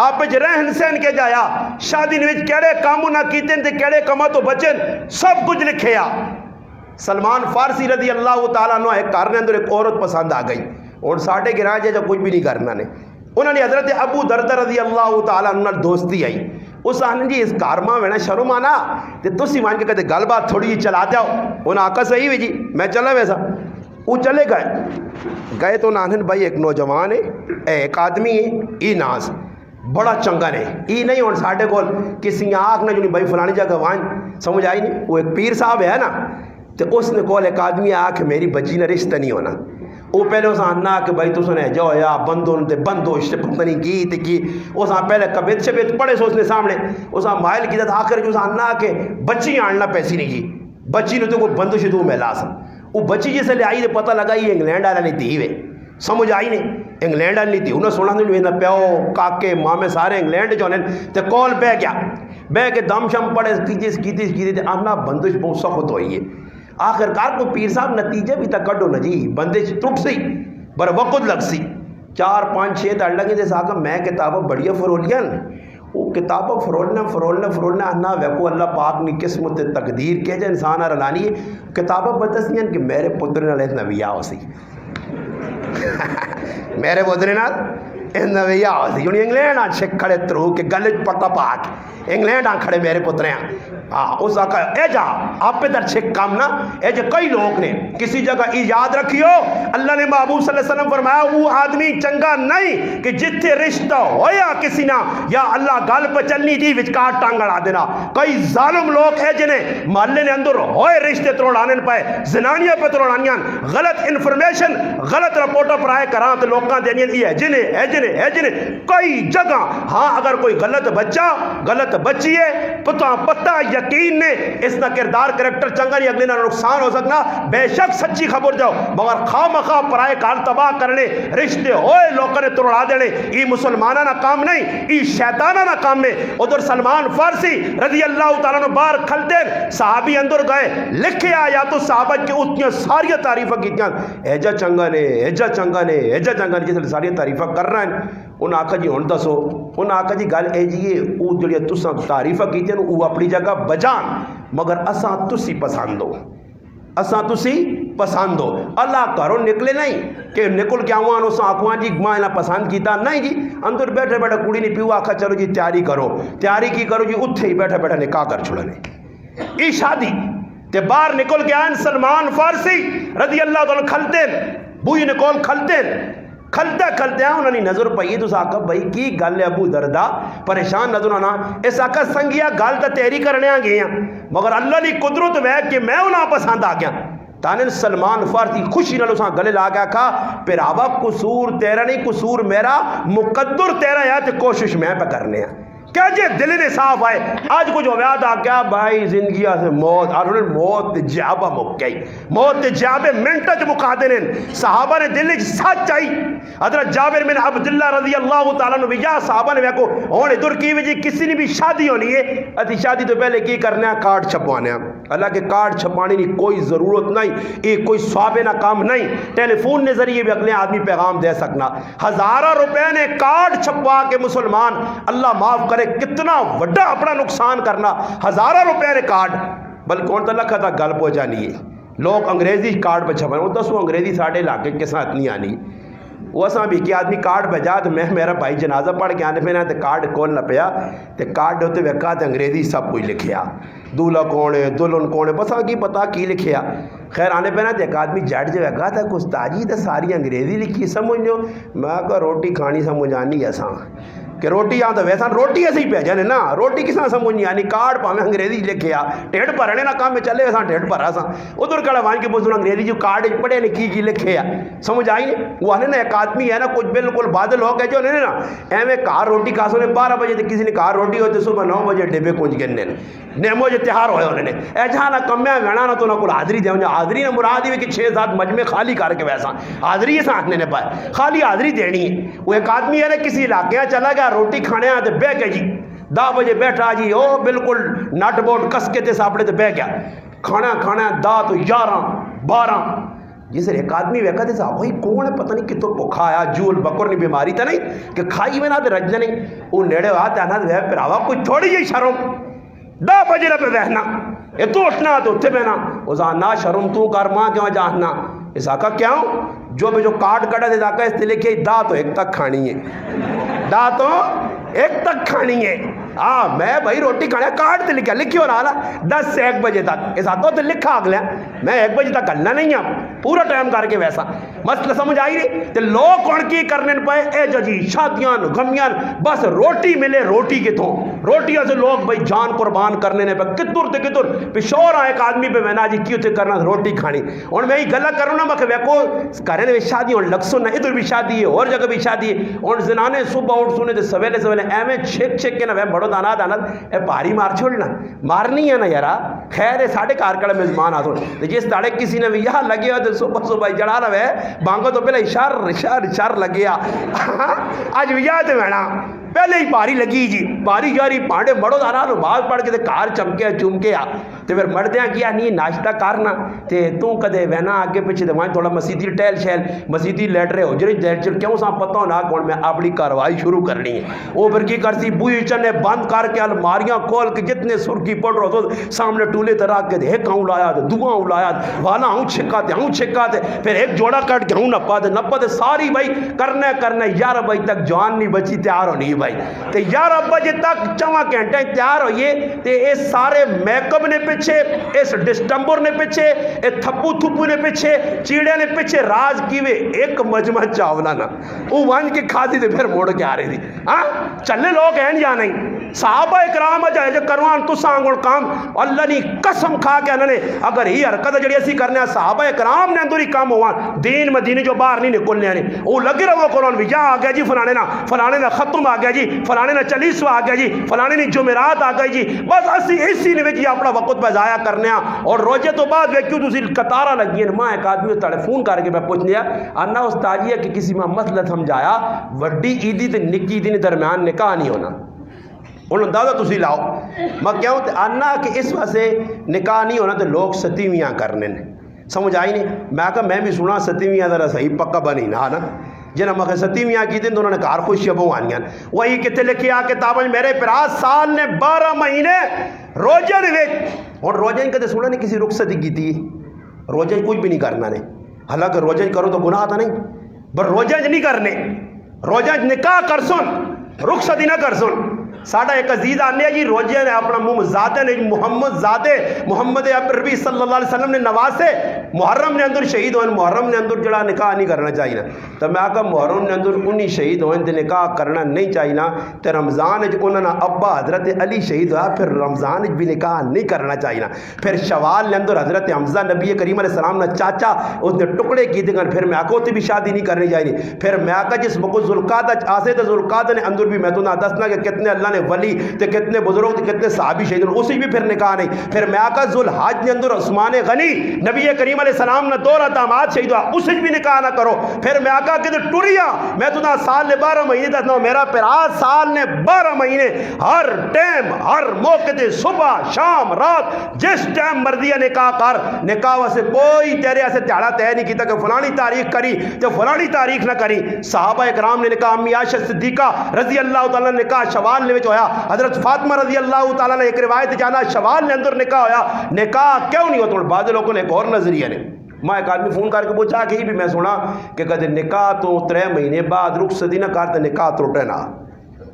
آپ وچ رہن سہن کہہ جایا، شادی وچ کیڑے کام نہ کیتے تے کیڑے کاماں تو بچن سب کچھ لکھیا. سلمان فارسی رضی اللہ تعالیٰ عنہ ایک کار نے اندر ایک عورت پسند آ گئی اور ساڈے گراں جو کچھ بھی نہیں کرنا نے. انہوں نے حضرت ابو دردہ رضی اللہ تعالیٰ عنہ دوستی آئی. اس آنے جی اس کارماں میں شرم آنا تے تسی مان کے کہتے گل بات تھوڑی جی چلا جاؤ. انہوں آقا صحیح ہوئی جی میں چلا ویسا وہ چلے گئے تو نانن بھائی ایک نوجوان ہے ایک آدمی ہے ای ناز بڑا چنگا نے ای نہیں ہوں ساڈے کول کسی آنکھ نے جو بھائی فلانی جگہ وائن سمجھ آئی نہیں. وہ ایک پیر صاحب ہے نا تو اس نے کول ایک آدمی آنکھ میری بچی نے رشتہ نہیں ہونا. وہ پہلے اس آنا کہ بھائی تُس نے جو یا بندوں تے بندوش تے پتہ نہیں کی اس پہلے کبیت شبیت پڑھے سو اس نے سامنے اس مائل کی تھا آخر جو اس آنا کہ بچی آننا پیسی نہیں کی بچی نے تو کوئی بندوش تو میں لاسا وہ بچی جسے لے آئی تو پتہ لگا یہ انگلینڈ والا نہیں تھی وے سمجھ آئی نہیں انگلینڈ والی نہیں تھی. انہیں سونا نہیں پیو کاکے مامے سارے انگلینڈ جو تے کول بہ گیا بہ کے دم شم پڑے کی آنا بندوش بہت سخت ہوئی ہے. آخر کار کو پیر صاحب نتیجے بھی تک کڈو نا جی بندے ٹوٹ سی بر وقت لگ سی 4 5 6 تڑ لگے جیسا کہ میں کتابیں بڑھیا فرولیاں وہ کتابیں فرولنا نہ ویکو اللہ پاک نے قسمت تقدیر کے جو انسان رلانی ہے کتابیں بتسیاں کہ میرے پتر نال اتنا ویا ہو سی میرے پتر نال اتنا ویا ہو سی ہوں انگلینڈ آ چھک کھڑے ترو کہ گل پٹا پاک انگلینڈ آ کھڑے میرے پتر ہیں اس آقا اے جا آپ پہ در چھک کام نا اے جا کئی لوگ نے کسی جگہ یاد رکھیو اللہ نے محبوب صلی اللہ علیہ وسلم فرمایا وہ آدمی چنگا نہیں کہ جتھے رشتہ ہویا کسی نا یا اللہ گل پہ چلنی تھی وچکار ٹانگڑا دینا. کئی ظالم لوگ ہے جنہیں محلے نے اندر ہوئے رشتے تروڑانے پہ زنانیاں پہ تروڑانیاں غلط انفارمیشن غلط رپورٹوں پر آئے کران تو لوگاں دینیاں یہ ہے جنہیں ہجنے کئی جگہ ہاں اگر کوئی غلط بچہ غلط بچی ہے پتہ یقین نے اس کا کردار کریکٹر چنگا نہیں اگلے نہ نقصان ہو سکنا بے شک سچی خبر جاؤ مگر خواہ مخواہ پرائے کار تباہ کرنے رشتے ہوئے لوگوں نے توڑا دینے یہ مسلمانہ کام نہیں یہ شیطانہ کام میں ادھر سلمان فارسی رضی اللہ تعالیٰ نے باہر کھلتے صحابی اندر گئے لکھے آیا تو صحابہ کی اتنی ساری تعریفہ کی ایجا چنگا نے ایجا چنگا نے ایجا چنگا نے جس ساری تعریفہ کر رہے ہیں انہاں آکھا جی ہون دسو انہاں آکھا جی گل اے جی او جڑی تساں تعریفہ کیتی ہیں او اپنی جگہ بجان مگر اساں تسی پسند ہو اساں تسی پسند ہو اللہ کرو نکلے نہیں کہ نکل کے آوان اساں آکھوان جی میں نہ پسند کیتا نہیں جی اندر بیٹھے بیٹھے کڑی نہیں پیو آکھا چلو جی تیاری کرو تیاری کی کرو جی اتھے ہی بیٹھے بیٹھے نکاح کر چھڑنے ای شادی تے باہر نکل کے آئین سلمان فارسی رضی اللہ تعالیٰ کھلتے بوئی نکول کھلتے کھلتے ہیں انہوں نے نظر پئی تو آکھا بھائی کی گل ہے ابو دردہ پریشان نظر آنا اس آکھا سنگیا گل تا تیری کرنے آ گئی ہیں مگر اللہ نے قدرت ہے کہ میں انہاں پسند آ گیا تانن سلمان فارسی خوشی نہ لساں گلے لا گیا کھا پھر آبا قصور تیرا نہیں قصور میرا مقدر تیرا ہے تے کوشش میں پہ کرنے ہیں کیا جے دل نے صاف آئے آج کچھ ہویاد آ گیا بھائی زندگی سے موت اور موت جابہ مک گئی موت جابہ منٹج مکا دینے صحابہ نے دل سچ چاہی حضرت جابر بن عبداللہ رضی اللہ تعالیٰ نے یا صحابہ نے کو ہونے ادھر کی وجہ کسی نے بھی شادی ہونی ہے ادھی شادی تو پہلے کی کرنے ہیں کارڈ چھپوانے ہیں اللہ کے کارڈ چھپانے کی کوئی ضرورت نہیں یہ کوئی ثوابہ کام نہیں ٹیلی فون نے ذریعے بھی اگلے آدمی پیغام دے سکنا ہزارہ روپے نے کارڈ چھپوا کے مسلمان اللہ معاف کرے کتنا وڈا اپنا نقصان کرنا ہزارہ روپے نے کارڈ بلکہ کون تلک تھا گل پہنچانی ہے لوگ انگریزی کارڈ پہ چھپانے وہ دسو انگریزی ساڑھے علاقے کے ساتھ نہیں آنی وہ اساں بھی کہ آدمی کارڈ بھیجا تو میں میرا بھائی جنازہ پڑھ کے آنے پہ تو کارڈ کھول نہ پیا تو کارڈ ہوتے ویکا تو انگریزی سب کچھ لکھیا دولہا کون ہے دلہن کون ہے بس کی پتا کی لکھیا خیر آنے پہ نا تو ایک آدمی جٹ جو ویکا تھا کچھ تاجی تو ساری انگریزی لکھی سمجھو میں کہا روٹی کھانی سمجھ آنی اساں کہ روٹی آن تو ویسا روٹی ایسے ہی پہ جانے نا روٹی کساں سمجھ نہیں آنی کارڈ پا میں انگریزی لکھے آ ٹھیڑ بھرنے نا کام میں چلے ویسا ٹھیڑ بھرا سا ادھر کڑا وہاں کے بزرگ انگریزی جو کارڈ پڑھے نے کی لکھے آ سمجھ آئی نہیں وہ آنے نا ایک آدمی ہے نا کچھ بالکل بادل ہو گئے جو نہیں نا ایویں کار روٹی کھاسو نے 12 بجے کسی نے کار روٹی ہوتے صبح 9 بجے ڈبے کنج گنے نیمو جو تہار ہوئے انہوں نے اے جہاں نہ کم میں گھنا نہ تو نہ کوئی حاضری دے حاضری نے مراد ہی کہ 6-7 مجمع خالی کر کے ویسا حاضری سے آنکھنے نے پائے خالی حاضری دینی ہے وہ ایک آدمی ہے نا کسی علاقے چلا گیا روٹی کھانے آتے بہ گیا جی 10 بجے بیٹھا جی او بالکل نٹ بورڈ کس کے تے ساپڑے تے بہ گیا کھانا دا تو 11-12 جس ایک آدمی ویکا تھے صاحب وہی کون ہے پتہ نہیں کتوں بکھا آیا جول بکر نہیں بیماری تھا نہیں کہ کھائی میں نہ تے رجنے نہیں وہ نیڑے آتے آنا دے پھر آوا کوئی تھوڑی جی شرم 10 بجے پہ بہنا یہ تو اٹھنا تو اتھے بہنا وہ نا شرم تو کر ماں کیوں جانا اس آقا کیا ہوں جو میں جو کارڈ کٹا دے آقا اس لکھے دا تو ایک تک کھانی ہے دا تو ایک تک کھانی ہے میں بھائی روٹی کھانا کارڈ تے لکھا لکھی ہو رہا 10 سے 1 بجے تک اس آتا تو لکھا اگلے میں 1 بجے تک گلنا نہیں ہوں پورا ٹائم کر کے ویسا مسئلہ سمجھ آئی نہیں تو لوگ کون کی کرنے پائے اے جی شادیاں غمیاں بس روٹی ملے روٹی کے تو روٹیاں سے لوگ بھائی جان قربان کرنے نے پہ کتر تے کتر پشور آئے ایک آدمی پہ میں نا جی کیوں تے کرنا روٹی کھانی اور میں ہی گلہ کروں نا میں کہ ویکو کرنے میں شادی اور لکسو نہ ادھر بھی شادی ہے اور جگہ بھی شادی ہے اور زنانے صبح اٹھ سونے تے سویلے ایویں چھک کے نہ وہ بڑو دانات اے باری مار چھوڑنا مارنی ہے نا یارا خیر ہے ساڑھے کارکڑ میزبان آتو جس تاڑے کسی نے بھی یہاں لگے ہو تو صبح جڑا رہا ہے بانگو تو پہلے اشار لگیا آج بھی یاد ہے پہلے ہی باری لگی جی باری جاری پانڈے بڑو دانا تو باز پڑھ کے کار چمکے چومکے تو پھر مردیاں کیا نہیں ناشتہ کرنا تے تو کدے وینا آگے پیچھے وہاں تھوڑا مسیدی ٹیل شیل مسیدی لیٹرے ہو جڑی دیر چل کیوں سا پتہ ہونا کون میں اپنی کاروائی شروع کرنی ہے وہ پھر کی کرسی بوئی چنے بند کر کے الماریاں کھول کے جتنے سرخی پڑ رہا تو سامنے ٹولے ترا کے ایک ہوں لایا دعا لایا والا ہوں چھکاتے پھر ایک جوڑا کٹ کے ہوں نپا دے ساری بھائی کرنے 11 بجے تک جوان نہیں بچی تیار ہونی بھائی تے 11 بجے تک 4 گھنٹے تیار ہوئیے تے اس سارے میک اپ نے پیچھے اس ڈسٹمبر نے پیچھے اے تھپو نے پیچھے چیڑے نے پیچھے راز کیوے ایک مجمع چاولا نا وہ وانج کے کھاتی تے پھر موڑ کے آ رہی تھی چلے لوگ ہیں یا نہیں صحابہ اکرام جائے جو کروان تو سانگڑ کام اللہ نے قسم کھا کے انہوں نے اگر ہی حرکت جڑی اسی کرنے ہیں صحابہ اکرام نے اندر ہی کام ہوان دین مدینے جو باہر نہیں نکلنے ہیں وہ لگے رہو قرآن بھی جہاں آ گیا جی فلانے نا ختم آ گیا جی فلانے نا چلیسوا آ گیا جی فلانے نے جمعرات آ گئی جی بس اسی نے جی اپنا وقت پہ ضائع کرنے ہیں اور روزے تو بعد ویکیوں تسی قطارہ لگی ہیں ماں ایک آدمی ٹیلی فون کر کے میں پوچھ لیا انا استاد جی کہ کسی میں مسئلہ سمجھایا وڈی عیدی تے نکی عیدی درمیان نکاح نہیں ہونا انہوں اندازہ تسی لاؤ میں کہوں تے انا کہ اس واسے نکاح نہیں ہونا تے لوگ ستیویاں کرنے سمجھ آئی نہیں میں کہا میں بھی سنا ستیویاں ذرا صحیح پکا بنی نا جنہاں مکہ ستیویاں کی دن تو انہوں نے کار خوشی ابو آنیاں وہی کتے لکھی آ کتابیں میرے پراز سال نے 12 مہینے روزے نے اور روزے ان کہتے سنا نہیں کسی رخصتی کی تھی روزے کچھ بھی نہیں کرنا نے حالانکہ روزے کرو تو گناہ تھا نہیں پر روزے نہیں کرنے روزے نکاح کر سن رخصتی نہ کر سن ساڑھا ایک عزیز آنے جی روزے نے اپنا زادے نے محمد عربی صلی اللہ علیہ وسلم نے نواسے محرم نے اندر شہید ہوئے محرم نے اندر جڑا نکاح نہیں کرنا چاہیے تو میں آکا محرم نے اندر انہی شہید ہوئے تو نکاح کرنا نہیں چاہیے تو رمضان انہوں نے ابا حضرت علی شہید ہوا پھر رمضان بھی نکاح نہیں کرنا چاہیے پھر شوال نے اندر حضرت حمزہ نبی کریم علیہ السلام نے چاچا اس نے ٹکڑے کی دیں پھر میں آکا ہوتی بھی شادی نہیں کرنی چاہیے پھر میں آکا جس وقت ذوالقعدہ آسے تو ذوالقعدہ نے اندر بھی میں تو نہ دسنا کہ کتنے اللہ نے ولی تے کتنے بزرگ تے کتنے صحابی شہید ہوئے اسی بھی پھر نکاح نہیں پھر میں آقا ذوالحج نے اندر عثمان غنی نبی کریم علیہ السلام نے 2 داماد شہید ہوا اسی بھی نکاح نہ کرو پھر میں آقا کہ ٹوریا میں تو نہ سال نے 12 مہینے دسنا ہوں میرا پراز سال نے 12 مہینے ہر ٹائم ہر موقع تے صبح شام رات جس ٹائم مرضی ہے نکاح کر نکاح واسے کوئی تیرے ایسے تیڑا طے نہیں کیتا کہ فلانی تاریخ کری تو فلانی تاریخ نہ کری صحابہ اکرام نے نکاح امی عائشہ صدیقہ رضی اللہ تعالیٰ نے نکاح شوال نے وچ ہویا حضرت فاطمہ رضی اللہ تعالیٰ نے ایک روایت جانا شوال نے اندر نکاح ہویا نکاح کیوں نہیں ہوتا بعض لوگوں نے ایک اور نظریہ نے میں ایک آدمی فون کر کے پوچھا کہ بھی میں سنا کہ کدے نکاح تو 3 مہینے بعد رخصتی نہ کرتے نکاح ترٹے نہ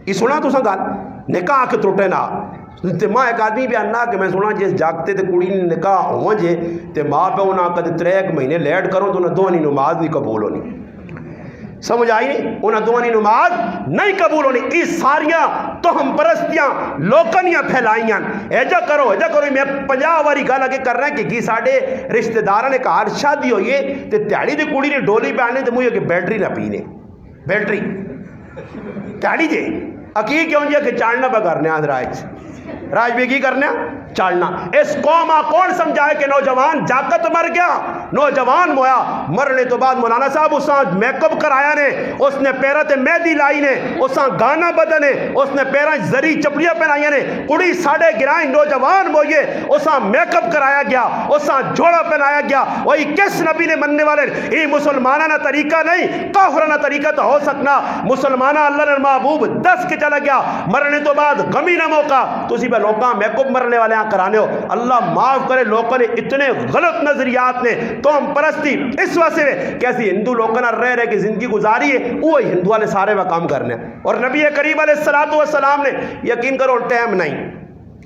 یہ سنا تو سن گل نکاح کے ترٹے نہ تے ماں ایک آدمی بھی آنا کہ میں سنا جس جاگتے تے کڑی نے نکاح ہوں جے تے ماں پہ انہاں کدے 3 مہینے لیٹ کرو تو انہیں دونی نماز نہیں قبول ہونی سمجھ آئی نہیں انہیں دونی نماز نہیں قبول ہونی اس ساریاں توہم پرستیاں لوکنیاں پھیلائیاں ایجا کرو میں 50 واری گل اگے کر رہا ہے کہ ساڑھے رشتہ داراں نے کہا شادی ہوئی ہے تے تیاڑی دی کڑی نے ڈولی پہ آنے تے مجھے کہ بیٹری نہ پینے بیٹری تیاڑی جے اکی کیوں جے کہ چاڑنا پہ کرنے آدھ راج بھی کی کرنے چالنا اس قوم کون سمجھائے کہ نوجوان جاکت مر گیا نوجوان مویا مرنے تو بعد مولانا صاحب اس نے میک اپ کرایا نے اس نے پیرہ تے مہندی لائی نے اس نے گانا بدنے اس نے پیرہ زری چپڑیاں پہنائی نے کڑی ساڑھے گرائیں نوجوان موئے اس نے میک اپ کرایا گیا اس نے جوڑا پہنایا گیا وہی کس نبی نے مننے والے یہ مسلمانہ طریقہ نہیں کافرانہ طریقہ تو ہو سکنا مسلمانہ اللہ نے محبوب 10 کے چلا گیا مرنے تو بعد غمی نہ موقع تو اسی پہ لوگاں میک اپ مرنے والے کرانے ہو اللہ معاف کرے لوگوں نے اتنے غلط نظریات نے تو ہم پرستی اس واسے کیسی ہندو لوگوں نے رہ کے زندگی گزاری ہے وہ ہندو والے سارے وہ کام کرنے اور نبی کریم علیہ السلام نے یقین کرو ٹائم نہیں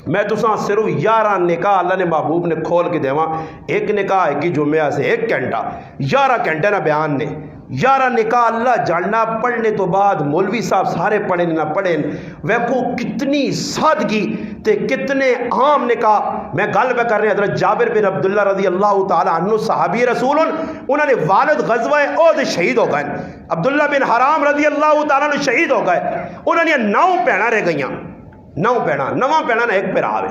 میں تو صرف 11 نکاح اللہ نے محبوب نے کھول کے دیواں ایک نکاح ہے کہ جمعہ سے 1 گھنٹہ 11 گھنٹے نہ بیان نے 11 نکاح اللہ جاننا پڑھنے تو بعد مولوی صاحب سارے پڑھیں نہ پڑھیں ویکھو کتنی سادگی تے کتنے عام نکاح میں گل پہ کر رہے ہیں حضرت جابر بن عبداللہ رضی اللہ تعالی عنہ صحابی رسول انہوں نے والد غزوہ احد شہید ہو گئے عبداللہ بن حرام رضی اللہ تعالی عنہ شہید ہو گئے انہوں نے 9 بہناں رہ گئیاں 9 بہناں ایک پھر آوے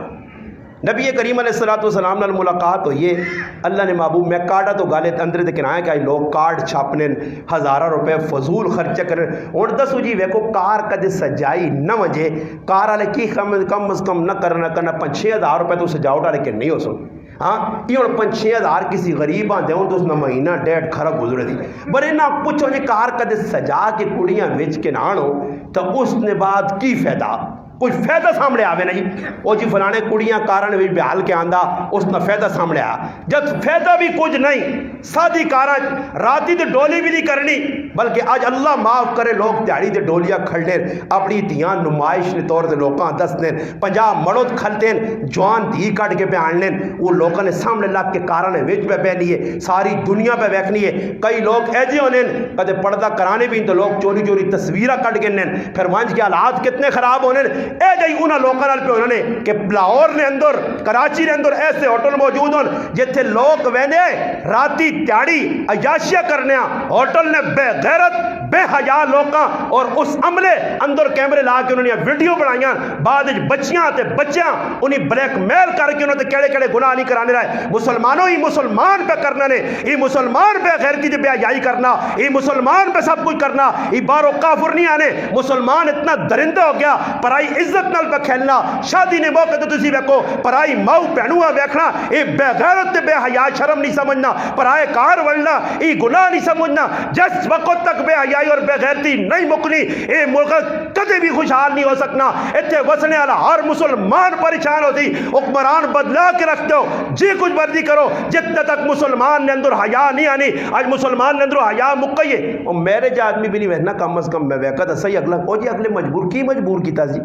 نبی کریم علیہ السلام نے ملاقات ہوئی ہے اللہ نے محبوب میں کارڈا تو گالے اندر دے کنائے کہ لوگ کارڈ چھاپنے 1000 روپے فضول خرچ کرنے اور دسو جی ویکو کار کدے سجائی نہ وجے کار والے کی کم از کم نہ کرنا 5-6 روپے تو سجاوٹ والے کے نہیں ہو سن ہاں یہ اور 5-6 کسی غریب آتے ہوں تو اس نے مہینہ 1.5 خراب گزرے دی بڑے نہ پوچھو جی کار کدے سجا کے کڑیاں وچ کے نہ آنو تو اس نے بعد کی فائدہ کوئی فائدہ سامنے آوے نہیں وہ جی فلانے کڑیاں کارن بھی بحال کے آندہ اس نے فائدہ سامنے آیا جب فائدہ بھی کچھ نہیں سادی کارن راتی تے ڈولی بھی نہیں کرنی بلکہ آج اللہ معاف کرے لوگ دیہڑی تے ڈولیاں کھڑنے اپنی دھیاں نمائش نے طور تے لوکاں دسنے 50 مڑوت کھلتے جوان دھی کٹ کے پہ آننے وہ لوگوں نے سامنے لگ کے کارن وچ پہ پہ لیے ساری دنیا پہ ویکھنی ہے کئی لوگ ایجے ہونے کدے پردہ کرانے بھی تو لوگ چوری چوری تصویرہ کٹ کے پھر وانج کے حالات کتنے خراب ہونے اے جی انہاں لوکاں نال پہ انہوں نے کہ لاہور نے اندر کراچی نے اندر ایسے ہوٹل موجود ہوں جتھے لوگ ویندے راتی تیاڑی عیاشیاں کرنے ہوٹل نے بے غیرت بے حیا لوکاں اور اس عملے اندر کیمرے لا کے انہوں نے ویڈیو بنائیاں بعد بچیاں تے بچیاں انہیں بلیک میل کر کے انہوں نے کیڑے کیڑے گناہ نہیں کرانے رہے مسلمانوں ہی مسلمان پہ کرنا نے یہ مسلمان پہ غیرتی تے بے حیائی کرنا یہ مسلمان پہ سب کچھ کرنا یہ بارو کافر نہیں آنے مسلمان اتنا درندہ ہو گیا پرائی عزت نال پہ کھیلنا شادی نے موقع تو تسی ویکو پرائی ماؤ پہنوا ویکھنا یہ بے غیرت تے بے حیا شرم نہیں سمجھنا پرائے کار ولنا یہ گناہ نہیں سمجھنا جس وقت تک بے حیائی اور بے غیرتی نہیں مکنی یہ ملک کدے بھی خوشحال نہیں ہو سکنا اتنے وسنے والا ہر مسلمان پریشان ہوتی حکمران بدلا کے رکھتے ہو جی کچھ مرضی کرو جتنے تک مسلمان نے اندر حیا نہیں آنی آج مسلمان نے اندر حیا مکئیے اور میرے جا آدمی بھی نہیں وہنا کم از کم میں ویکا تھا صحیح اگلا او جی اگلے مجبور کی مجبور کیتا جی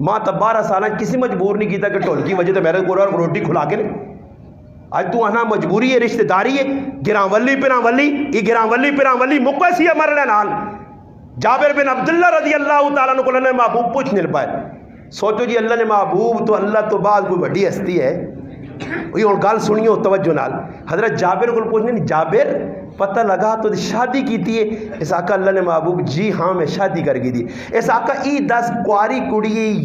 ماں تب 12 سالہ کسی مجبور نہیں کیتا کہ ٹول کی وجہ تو میرے کو روٹی کھلا کے لے آج تو آنا مجبوری ہے رشتہ داری ہے گراں ولی پیراں ولی یہ گراں ولی پیراں ولی مقویسی ہے مرنے نال جابر بن عبداللہ رضی اللہ تعالیٰ کو اللہ نے محبوب پوچھ نہیں پائے سوچو جی اللہ نے محبوب تو اللہ تو بعد کوئی بڑی ہستی ہے یہ اور گال سنیو توجہ نال حضرت جابر کو پوچھنے نہیں جابر پتہ لگا تو شادی کی تھی اس آقا اللہ نے محبوب جی ہاں میں شادی کر گئی تھی اس آقا ای 10 کواری کڑی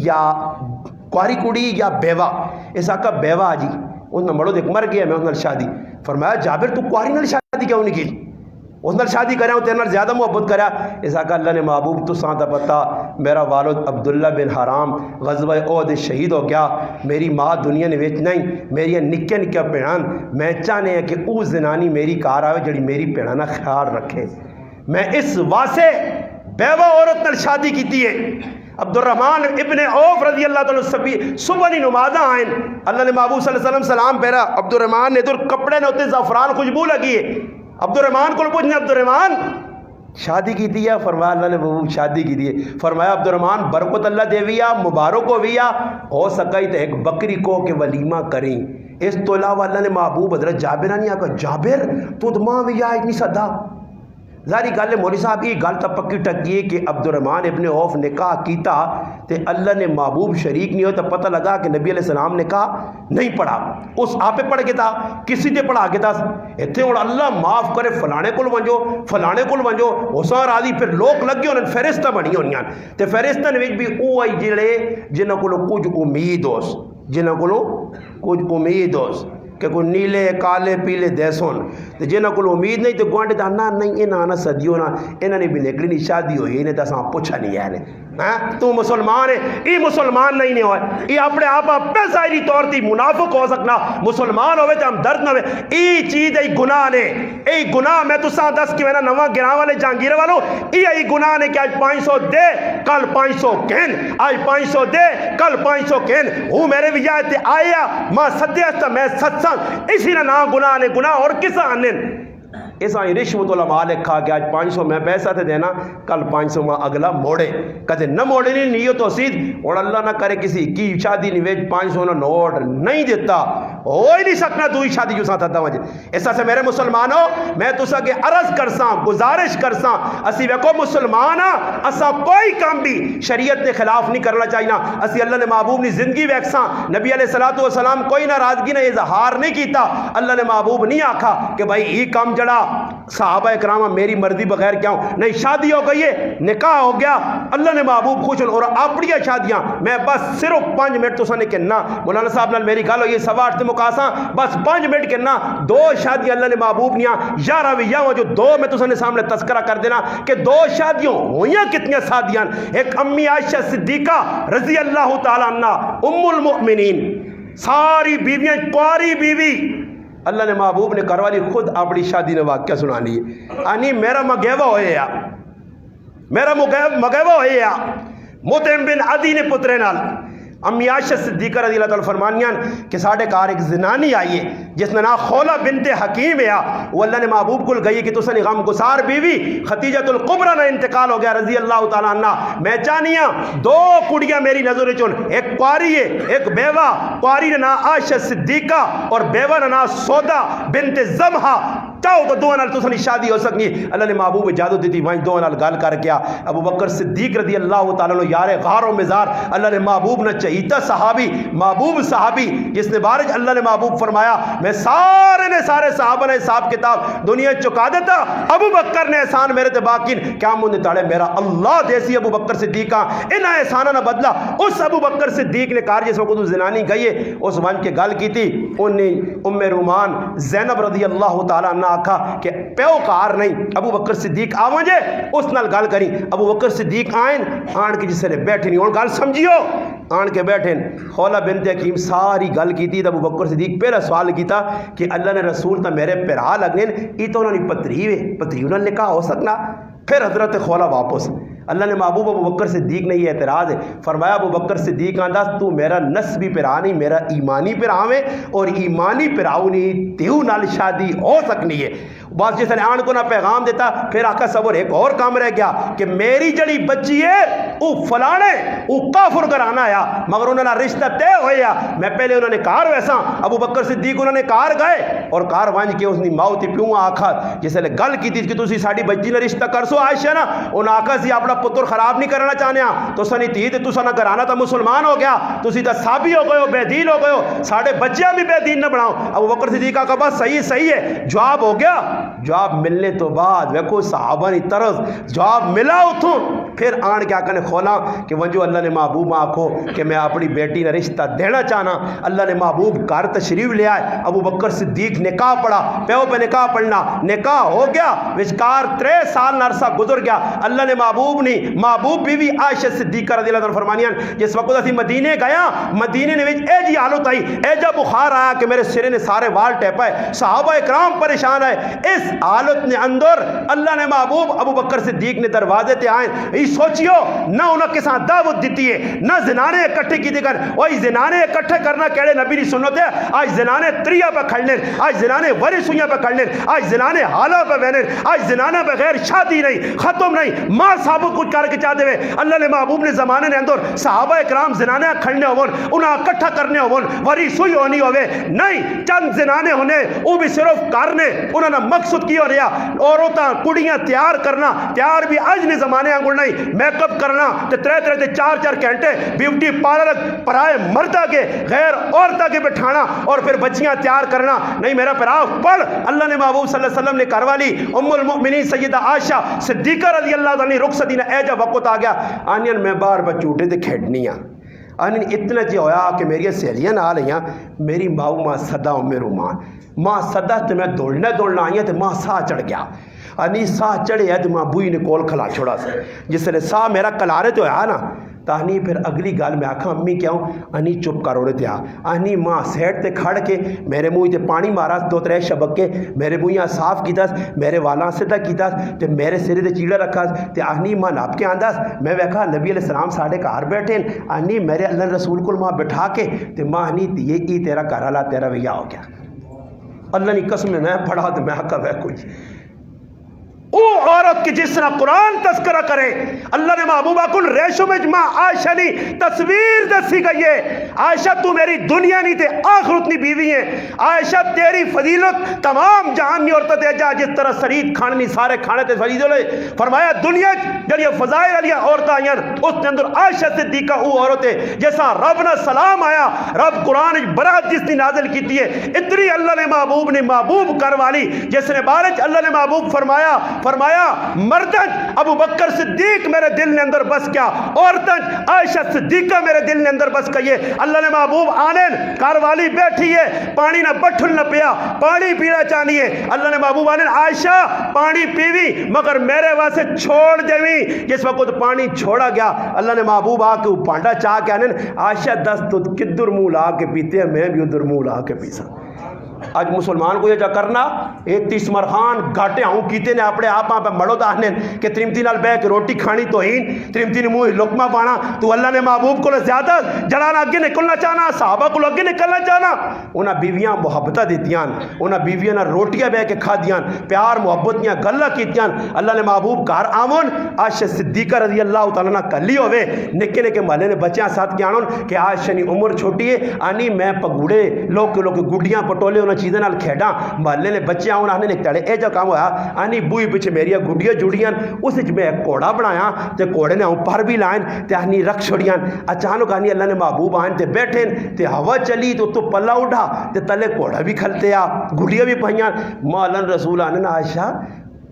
یا بیوہ اس آقا بیوہ جی اس نے مڑو دیکھ مر گیا میں اس نے شادی فرمایا جابر تو کواری نال شادی کیوں نہیں کی اس نے شادی کریا ہوں تیرے زیادہ محبت کریا اس آقا اللہ نے محبوب تو سانتا پتا میرا والد عبداللہ بن حرام غزوہ احد شہید ہو گیا میری ماں دنیا نے ویچ نہیں میری نکے نکے پیڑان میں چاہنے ہیں کہ او زنانی میری کار آوے جڑی میری پیڑانا خیال رکھے میں اس واسے بیوہ عورت نال شادی کیتی ہے عبد الرحمن ابن عوف رضی اللہ تعالیٰ صبح نہیں نمازاں آئیں اللہ نے محبوب صلی اللہ علیہ وسلم سلام پیرا عبد الرحمن نے در کپڑے نے ہوتے زعفران خوشبو لگی ہے عبد الرحمن کو پوچھنے عبد الرحمن شادی کی تھی یا فرمایا اللہ نے محبوب شادی کی تھی فرمایا عبد الرحمن برکت اللہ دیویا مبارک ہویا ہو سکا تو ایک بکری کو کہ ولیمہ کریں اس تو علاوہ اللہ نے محبوب حضرت جابر نہیں آکا جابر تو دماغ بھی آئے اتنی صدا ظاہری گل ہے مولوی صاحب یہ گل تو پکی ٹکی ہے کہ عبد الرحمن ابن عوف نکاح کیتا تے اللہ نے محبوب شریک نہیں ہو تو پتہ لگا کہ نبی علیہ السلام نکاح نہیں پڑھا اس آپ پڑھ کے تھا کسی تے پڑھا کے تھا اتنے اور اللہ معاف کرے فلانے کول ونجو اساں راضی پھر لوگ لگے ہونے فہرستہ بنی ہونیاں تے فہرستہ وچ بھی او آئی جڑے جنہاں کول کچھ امید ہوس جنہاں کول کچھ امید ہوس کہ کوئی نیلے کالے پیلے دیسون تو جنہاں کو امید نہیں تو گوانڈے دا نا نہیں انہاں نا صدیوں نا انہاں نے بھی نکلی نہیں شادی ہوئی انہیں تا ساں پوچھا نہیں ہے تو مسلمان ہے یہ مسلمان نہیں ہوئے یہ اپنے آپ پہ ظاہری طور تی منافق ہو سکنا مسلمان ہوئے تو ہم درد نہ ہوئے یہ چیز ہے گناہ نے یہ گناہ میں تو ساں دس کی وینا نواں گراں والے جہانگیر والوں یہ گناہ نے کہ آج 500 دے کل 500 کہن آج 500 دے کل 500 کہن وہ میرے وجائے تے آیا ماں سدیستا میں ستسنگ اسی نہ گناہ نے گناہ اور کسا آنن ایسا ہی رشوت علماء لکھا کہ آج 500 میں پیسہ تھے دینا کل 500 میں اگلا موڑے کہتے نہ موڑے نہیں نیت و سید اور اللہ نہ کرے کسی کی شادی نہیں ویج 500 نہ نوٹ نہیں دیتا ہو ہی نہیں سکنا تو ہی شادی جو ساتھ تھا وجہ ایسا سے میرے مسلمانوں میں تو سا کہ عرض کرساں گزارش کرساں اسی ویکو مسلمانا اسا کوئی کام بھی شریعت نے خلاف نہیں کرنا چاہینا اسی اللہ نے محبوب نے زندگی ویکساں نبی علیہ السلام کوئی ناراضگی نے اظہار نہیں کیتا اللہ نے محبوب نہیں آکھا کہ بھائی یہ کام جڑا صحابہ اکرامہ میری مرضی بغیر کیا ہوں نہیں شادی ہو گئی ہے نکاح ہو گیا اللہ نے محبوب خوش اور اپنی شادیاں میں بس صرف 5 منٹ تو سنے کہنا مولانا صاحب نال میری گل ہو یہ 8:15 مقاساں بس 5 منٹ کہنا 2 شادیاں اللہ نے محبوب نیاں 11 ویاں جو 2 میں تو سنے سامنے تذکرہ کر دینا کہ 2 شادیوں ہوئیاں کتنی شادیاں ایک امی عائشہ صدیقہ رضی اللہ تعالیٰ عنہ ام المؤمنین ساری بیویاں کواری بیوی اللہ نے محبوب نے کروالی خود اپنی شادی نے واقعہ سنانی ہے آنی میرا مگیوہ ہوئے یا مطعم بن عدی نے پترے نال امی عائشہ صدیقہ رضی اللہ تعالیٰ فرمانیاں کہ ساڑھے کار ایک زنانی آئی ہے جس نے نا خولہ بنت حکیم ہے وہ اللہ نے محبوب کل گئی کہ تو سنی غم گسار بیوی خدیجۃ القبرہ نے انتقال ہو گیا رضی اللہ تعالیٰ عنہ میں چانیاں 2 کڑیاں میری نظر چون ایک کواری ہے ایک بیوہ کواری نے نا عائشہ صدیقہ اور بیوہ نے نا سودا بنت زمحہ چاہو تو دو نال تسانی شادی ہو سکنی. اللہ نے محبوب اجازت دیتی وہیں دو نال گل کر کے ابو بکر صدیق رضی اللہ تعالیٰ عنہ یار غار و مزار اللہ نے محبوب نہ چہیتا صحابی محبوب صحابی جس نے بارج اللہ نے محبوب فرمایا میں سارے صحابہ نے حساب کتاب دنیا چکا دیتا ابو بکر نے احسان میرے تے باقین کیا مند تاڑے میرا اللہ دیسی ابو بکر صدیق کا انہا احسانہ نہ بدلا. اس ابو بکر صدیق نے کار جس وقت اس زنانی گئی ہے اس ون کے گل کی تھی انہیں ام رومان زینب رضی اللہ تعالیٰ عنہ آکھا کہ پیو کار نہیں ابو بکر صدیق آوان جے اس نال گل کری. ابو بکر صدیق آئین آن کے جس نے بیٹھے نہیں اور گل سمجھیو آن کے بیٹھے. خولہ بنت حکیم ساری گل کی تھی. ابو بکر صدیق پہلا سوال کیتا کہ اللہ نے رسول تا میرے پیرا لگنے یہ تو انہوں نے پتری انہوں نے نکاح ہو سکنا. پھر حضرت خولہ واپس اللہ نے محبوب ابو بکر صدیق نے یہ اعتراض ہے فرمایا ابو بکر صدیق آنداز تو میرا نسبی پرا نہیں میرا ایمانی پرا میں اور ایمانی پراؤ نہیں تیو نال شادی ہو سکنی ہے. بس جس نے آن کو نہ پیغام دیتا پھر آقا صبر ایک اور کام رہ گیا کہ میری جڑی بچی ہے وہ فلانے وہ کافر کرانا آیا مگر انہوں نے رشتہ طے ہویا. میں پہلے انہوں نے کار ویسا ابو بکر صدیق انہوں نے کار گئے اور کار وانج کے اس نے موت پیوں آکھا جس نے گل کی تھی کہ تسی ساڑی بچی نے رشتہ کر سو عائشہ نا ان آقا سی اپنا پتر خراب نہیں کرنا چاہنے تو سنی تھی تو سنا گھرانا تو مسلمان ہو گیا تسی تو سابی ہو گئے ہو بے دین ہو گئے ہو ساڑے بچیاں بھی بے دین نہ بناؤ. ابو بکر صدیق کا بس صحیح ہے جواب ہو گیا. جواب ملنے تو بعد ویکو صحابہ نے طرز جواب ملا اتھوں پھر آن کے آقا نے کھولا کہ وجو اللہ نے محبوب آکھو کہ میں اپنی بیٹی نے رشتہ دینا چاہنا. اللہ نے محبوب گھر تشریف لے آئے. ابو بکر صدیق نکاح پڑھا پیو پہ نکاح پڑھنا نکاح ہو گیا وچکار 3 سال نرسہ گزر گیا. اللہ نے محبوب نہیں محبوب بیوی عائشہ صدیقہ رضی اللہ عنہ فرمانیاں جس وقت اسی مدینے گیا مدینے نے وچ اے جی حالت آئی اے جا بخار آیا کہ میرے سرے نے سارے وال ٹیپا ہے صحابہ اکرام پریشان ہے. اس حالت نے اندر اللہ نے محبوب ابو بکر صدیق نے دروازے تے آئیں یہ سوچیو نہ انہوں کے ساتھ دعوت دیتی ہے نہ زنانے اکٹھے کی دیگر وہی زنانے اکٹھے کرنا کہڑے نبی نہیں سنت ہے. آج زنانے تریہ پہ کھڑنے آج زنانے وری سویاں پہ کھڑنے آج زنانے حالہ پہ بہنے آج زنانے بغیر شادی نہیں ختم نہیں ماں ثابت کچھ کر کے چاہ دے اللہ نے محبوب نے زمانے نے اندر صحابہ اکرام زنانے کھڑنے ہون انہاں اکٹھا کرنے ہون وری سوئی ہونی ہوئے نہیں چند زنانے ہونے وہ بھی صرف کرنے انہوں نے مقصد کی ہو رہا عورتاں کڑیاں تیار کرنا تیار بھی آج نے زمانے انگل نہیں میک اپ کرنا تے 3-4 گھنٹے بیوٹی پارلر پرائے مردہ کے غیر عورتہ کے بٹھانا اور پھر بچیاں تیار کرنا نہیں. میرا پراؤ پڑھ اللہ نے محبوب صلی اللہ علیہ وسلم نے کروالی ام المؤمنین سیدہ عائشہ صدیقہ رضی اللہ عنہ رخصتی نے اے جا وقت آ گیا آنین میں بار بچوٹے تے کھیڑنی آنین اتنا جی ہویا کہ میری سہیلیاں نہ آلیاں میری ماں صدا ام رومان ماں صدا تے میں دوڑنا آئیاں تے ماں سا چڑھ گیا آنی سا چڑھے ہے تے ماں بوئی نے کول کھلا چھوڑا سا جس نے سا میرا کلارے تو ہے نا تانی پھر اگلی گال میں آکھا امی کیا ہوں آنی چپ کر روڑے تیا آنی ماں سیٹ تے کھڑ کے میرے موئی تے پانی مارا 2-3 شبک کے میرے موئیاں صاف کیتا میرے والاں سے کیتا تے میرے سرے تے چیڑا رکھا تے آنی ماں ناپ کے آنداز میں ویکھا نبی علیہ السلام ساڑھے کار بیٹھے آنی میرے اللہ رسول کو ماں بٹھا کے تے ماں آنی یہ تیرا گھر والا تیرا ویا ہو گیا. اللہ نے قسم میں پڑھا تو میں کہا ہے کچھ او عورت کی جس طرح قرآن تذکرہ کرے اللہ نے محبوبہ کل ریشو میں جمع عائشہ نہیں تصویر دسی گئی ہے عائشہ تو میری دنیا نہیں تے آخرت نہیں بیوی ہے عائشہ تیری فضیلت تمام جہان نہیں عورتہ دے جا جس طرح سرید کھانے نہیں سارے کھانے تے فضیلت لے فرمایا دنیا جڑی فضائل علیہ عورتہ آئیں اس نے اندر عائشہ صدیقہ او عورت ہے جیسا رب نے سلام آیا رب قرآن برات جس نے نازل کیتی ہے اتنی اللہ نے محبوب کروالی جس نے بارج اللہ نے محبوب فرمایا مردن ابو بکر صدیق میرے دل نے اندر بس کیا عورتن عائشہ صدیقہ میرے دل نے اندر بس کیا اللہ نے محبوب آنین کاروالی بیٹھی ہے پانی نہ بٹھل نہ پیا پانی پینا چاہنی ہے اللہ نے محبوب آنین عائشہ پانی پیوی مگر میرے واسے چھوڑ دیوی جس وقت پانی چھوڑا گیا اللہ نے محبوب آ کے پانڈا چاہ کے آنین عائشہ 10 تو کدر منہ لا کے پیتے ہیں میں بھی ادھر منہ لا کے پیسا. آج مسلمان کو یہ جا کرنا ایک تیس مرخان گھاٹے ہوں کیتے نے اپنے آپ پہ مڑو داہنے کہ ترمتی نال بے کے روٹی کھانی تو ہین ترمتی نے موہ لقمہ پانا تو اللہ نے محبوب کو زیادہ جڑانا اگے نکلنا چاہنا صحابہ کو اگے نکلنا چاہنا انہاں بیویاں محبتہ دیتیاں انہاں بیویاں نہ روٹیاں بے کے کھا دیاں پیار محبت نیاں گلہ کیتیاں اللہ نے محبوب گھر آمون عائشہ صدیقہ رضی اللہ تعالیٰ نہ کلی ہوئے نکے نکے محلے نے بچیاں ساتھ کے آنون کہ عائشہ نی عمر چھوٹی ہے آنی میں پگوڑے لوگ گڈیاں پٹولے انہاں چیزاں نال کھیڈاں محلے نے بچے آن آنے نکلے اے جو کام ہویا آنی بوئی پیچھے میری گڈیاں جڑیاں اس وچ میں گھوڑا بنایا تے گھوڑے نے پر بھی لائن تے آنی رکھ چھڑیاں اچانک آنی اللہ نے محبوب آئیں تے بیٹھے تے ہوا چلی تو پلا اٹھا تے تلے گھوڑا بھی کھلتے آ گڈیاں بھی پہیاں مولا رسول آنے نا عائشہ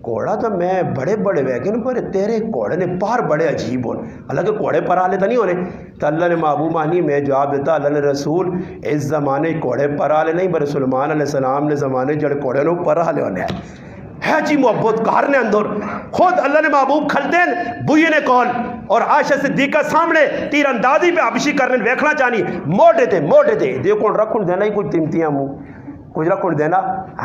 گھوڑا تو میں بڑے بڑے ویگن پر تیرے گھوڑے نے پار بڑے عجیب ہون حالانکہ گھوڑے پر آلے تو نہیں ہونے تو اللہ نے محبوب آنی میں جواب دیتا اللہ نے رسول اس زمانے گھوڑے پر آلے نہیں پر سلمان علیہ السلام نے زمانے جڑے گھوڑے نے پر آلے ہونے ہے جی محبت کار نے اندر خود اللہ نے محبوب کھلتے بوئی نے کون اور عائشہ صدیقہ سامنے تیر اندازی پہ حبشی کرنے ویکھنا چاہنی موڑے تھے دیو کون رکھن دینا ہی کچھ تمتیاں مو کچھ رکھن دینا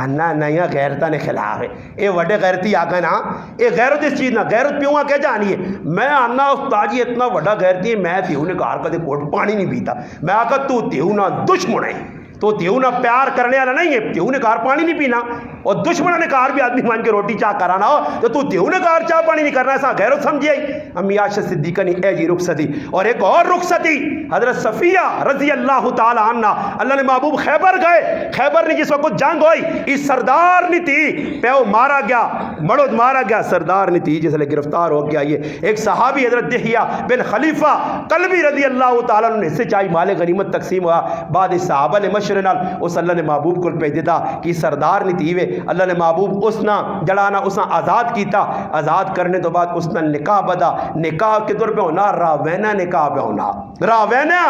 نا نہیں غیرتہ نے خلاف ہے اے وڈے غیرتی آگا نا اے غیرت اس چیز نا غیرت پیوں کیا جانی ہے میں آنا استاد جی اتنا وڈا غیرتی ہے میں تیوں نے کہا کدے کوٹ پانی نہیں پیتا میں آکا تو تیوں نا دشمن ہے تو تیوں نہ پیار کرنے والا نہیں ہے تیوں نے کار پانی نہیں پینا اور دشمنوں نے کار بھی آدمی مان کے روٹی چاہ کرانا ہو تو تیوں نے کار چاہ پانی نہیں کرنا ایسا غیرت سمجھے امی عائشہ صدیقہ نے اے جی رخصتی اور ایک اور رخصتی حضرت صفیہ رضی اللہ تعالی عنہ اللہ نے محبوب خیبر گئے خیبر نے جس وقت جنگ ہوئی اس سردار نہیں تھی پیو مارا گیا مرد مارا گیا سردار نہیں تھی جس لئے گرفتار ہو گیا یہ ایک صحابی حضرت دحیہ بن خلیفہ قلبی رضی اللہ تعالی عنہ سے چاہی مال غنیمت تقسیم ہوا بعد صحابہ نے مشورے نال اس اللہ نے محبوب کو بھیج دیتا کہ سردار نہیں تھی وے اللہ نے محبوب اس نا جڑانا اس نا آزاد کیتا آزاد کرنے تو بعد اس نا نکاح بدا نکاح کے طور پہ ہونا راوینہ نکاح پہ ہونا راوینہ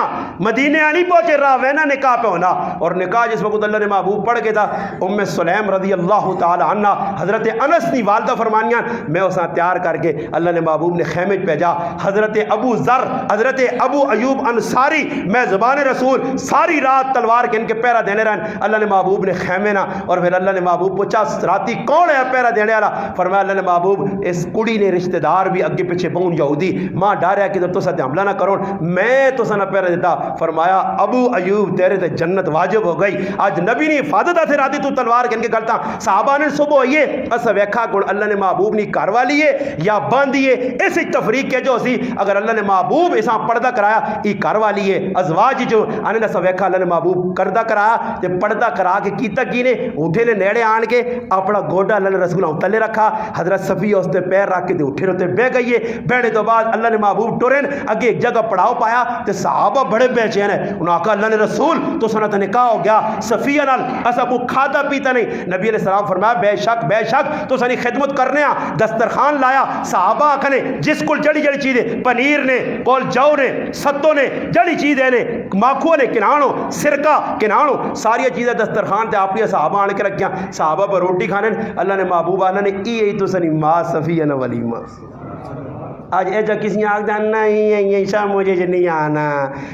مدینے آنی پہنچے راوینہ نکاح پہ ہونا اور نکاح جس وقت اللہ نے محبوب پڑھ کے تھا ام سلیم رضی اللہ تعالی عنہ حضرت انس نی والدہ فرمانیاں میں اس نا تیار کر کے اللہ نے محبوب نے خیمے بھیجا حضرت ابو ذر حضرت ابو ایوب انصاری میں زبان رسول ساری رات تلوار کے ان کے پیرا دینے رہن اللہ نے محبوب نے خیمے نا اور پھر اللہ نے محبوب پوچھا راتی کون ہے پیرا دینے والا فرمایا اللہ نے محبوب اس کڑی نے رشتہ دار بھی اگے پیچھے بہن یہودی ماں ڈاریا کہ تو ساتھ حملہ نہ کرو میں تو سنا پیرا دیتا فرمایا ابو ایوب تیرے تے جنت واجب ہو گئی آج نبی نے حفاظت آتے راتی تو تلوار کے ان کے کرتا صحابہ نے صبح ہوئیے اسا ویکھا کون اللہ نے محبوب نے کاروا لیے یا باندھیے اس تفریق کے جو سی اگر اللہ نے محبوب ایسا پردہ کرایا ای کاروا لیے ازواج جو آنے نہ سا ویکھا اللہ نے محبوب کردہ کرایا تے پردہ کرا کے کیتا کی نے اٹھے نے نیڑے آن کے اپنا گوڈا اللہ نے رسول اللہ تلے رکھا حضرت صفیہ اس تے پیر رکھ کے اٹھے روتے بے گئیے بیٹھے تو بعد اللہ نے محبوب ٹورن اگے ایک جگہ پڑاؤ پایا تے صحابہ بڑے بے چین ہیں انہوں نے کہا اللہ نے رسول تو سنت نکاح ہو گیا صفیہ نال اسا کو کھادا پیتا نہیں نبی علیہ السلام فرمایا بے شک تو سنی خدمت کرنے آ دسترخوان لایا صحابہ آکھنے جس کل جڑی جڑی چیزیں پنیر نے کول جو نے ستو نے جڑی چیزیں نے ماکھو نے کنانو سرکہ کنانو ساری چیزیں دسترخوان تے اپنی صحابہ آنے کے رکھیاں صحابہ پر روٹی کھانے اللہ نے محبوب آنا نے ای تو سنی ماں صفیہ نہ ولیمہ آج اے جو کسی آگ جاننا ہی ہے یہ شاہ مجھے جو نہیں آنا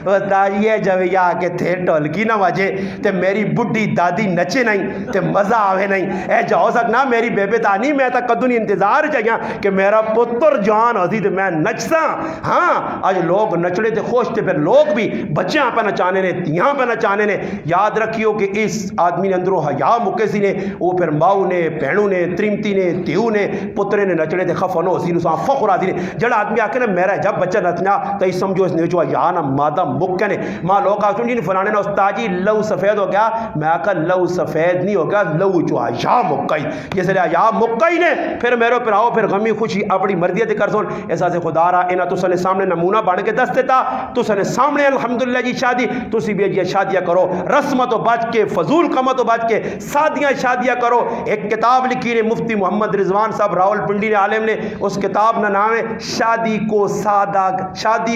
وہ تاجی ہے جب یہ آکے تھے ٹولکی نہ وجہ تے میری بڑی دادی نچے نہیں تے مزہ آوے نہیں اے جو ہو سکنا میری بیبے تانی میں تا قدونی انتظار چاہیاں کہ میرا پتر جوان ہوتی تے میں نچسا ہاں آج لوگ نچڑے تے خوش تے پھر لوگ بھی بچیاں پہ نچانے نے تیاں پہ نچانے نے یاد رکھیو کہ اس آدمی نے اندروں حیا مکسی نے وہ پھر ماؤ نے پہنوں نے تریمتی نے تیو نے پترے نے نچڑے تے خفنو سی نساں فخر آدھی نے جڑا آدمی آکے نا میرا جب بچہ نچنا تو اس سمجھو اس نے جو یا نا مادہ مکنے ماں لوگ آکے جی فلانے نا استاجی لو سفید ہو گیا میں آکا لو سفید نہیں ہو گیا لو جو یا مکئی یہ سلیا یا مکئی نے پھر میرے پر آؤ پھر غمی خوشی اپنی مرضیت کر سون ایسا سے خدا رہا انہا تو سنے سامنے نمونہ بان کے دست دیتا تو سنے سامنے الحمدللہ جی شادی تو سی بھی جی شادیاں کرو رسمت و بچ کے فضول قمت و بچ کے سادیاں شادیاں کرو ایک کتاب لکھی نے مفتی محمد رضوان صاحب راول پنڈی نے عالم نے اس کتاب نا نام ہے شادی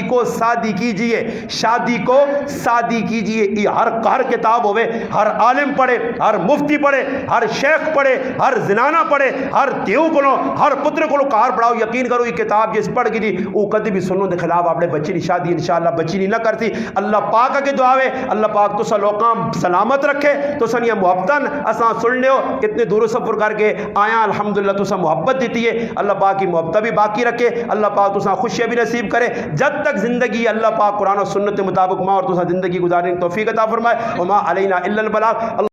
کو سادی کیجئے شادی کو سادی کیجئے یہ ہر کتاب ہوئے ہر عالم پڑھے ہر مفتی پڑھے ہر شیخ پڑھے ہر زنانہ پڑھے ہر دیو کو ہر پتر کو کار پڑھاؤ یقین کرو یہ کتاب جس پڑھ گئی تھی وہ کدی بھی سنوں دے خلاف اپنے بچی کی شادی انشاءاللہ بچی نہیں نہ کرتی اللہ پاک کے دعا ہے اللہ پاک تو لوکاں سلامت رکھے تو سن یہ محبتن اساں سن لیو اتنے دور سفر کر کے آیا الحمدللہ تو محبت دیتی ہے اللہ پاک کی محبت بھی باقی رکھے اللہ پاک تو خوشیاں بھی نصیب کرے جب تک زندگی اللہ پاک قرآن و سنت مطابق ماں اور تو زندگی گزارنے کی توفیق عطا فرمائے وما علینا الا البلاغ.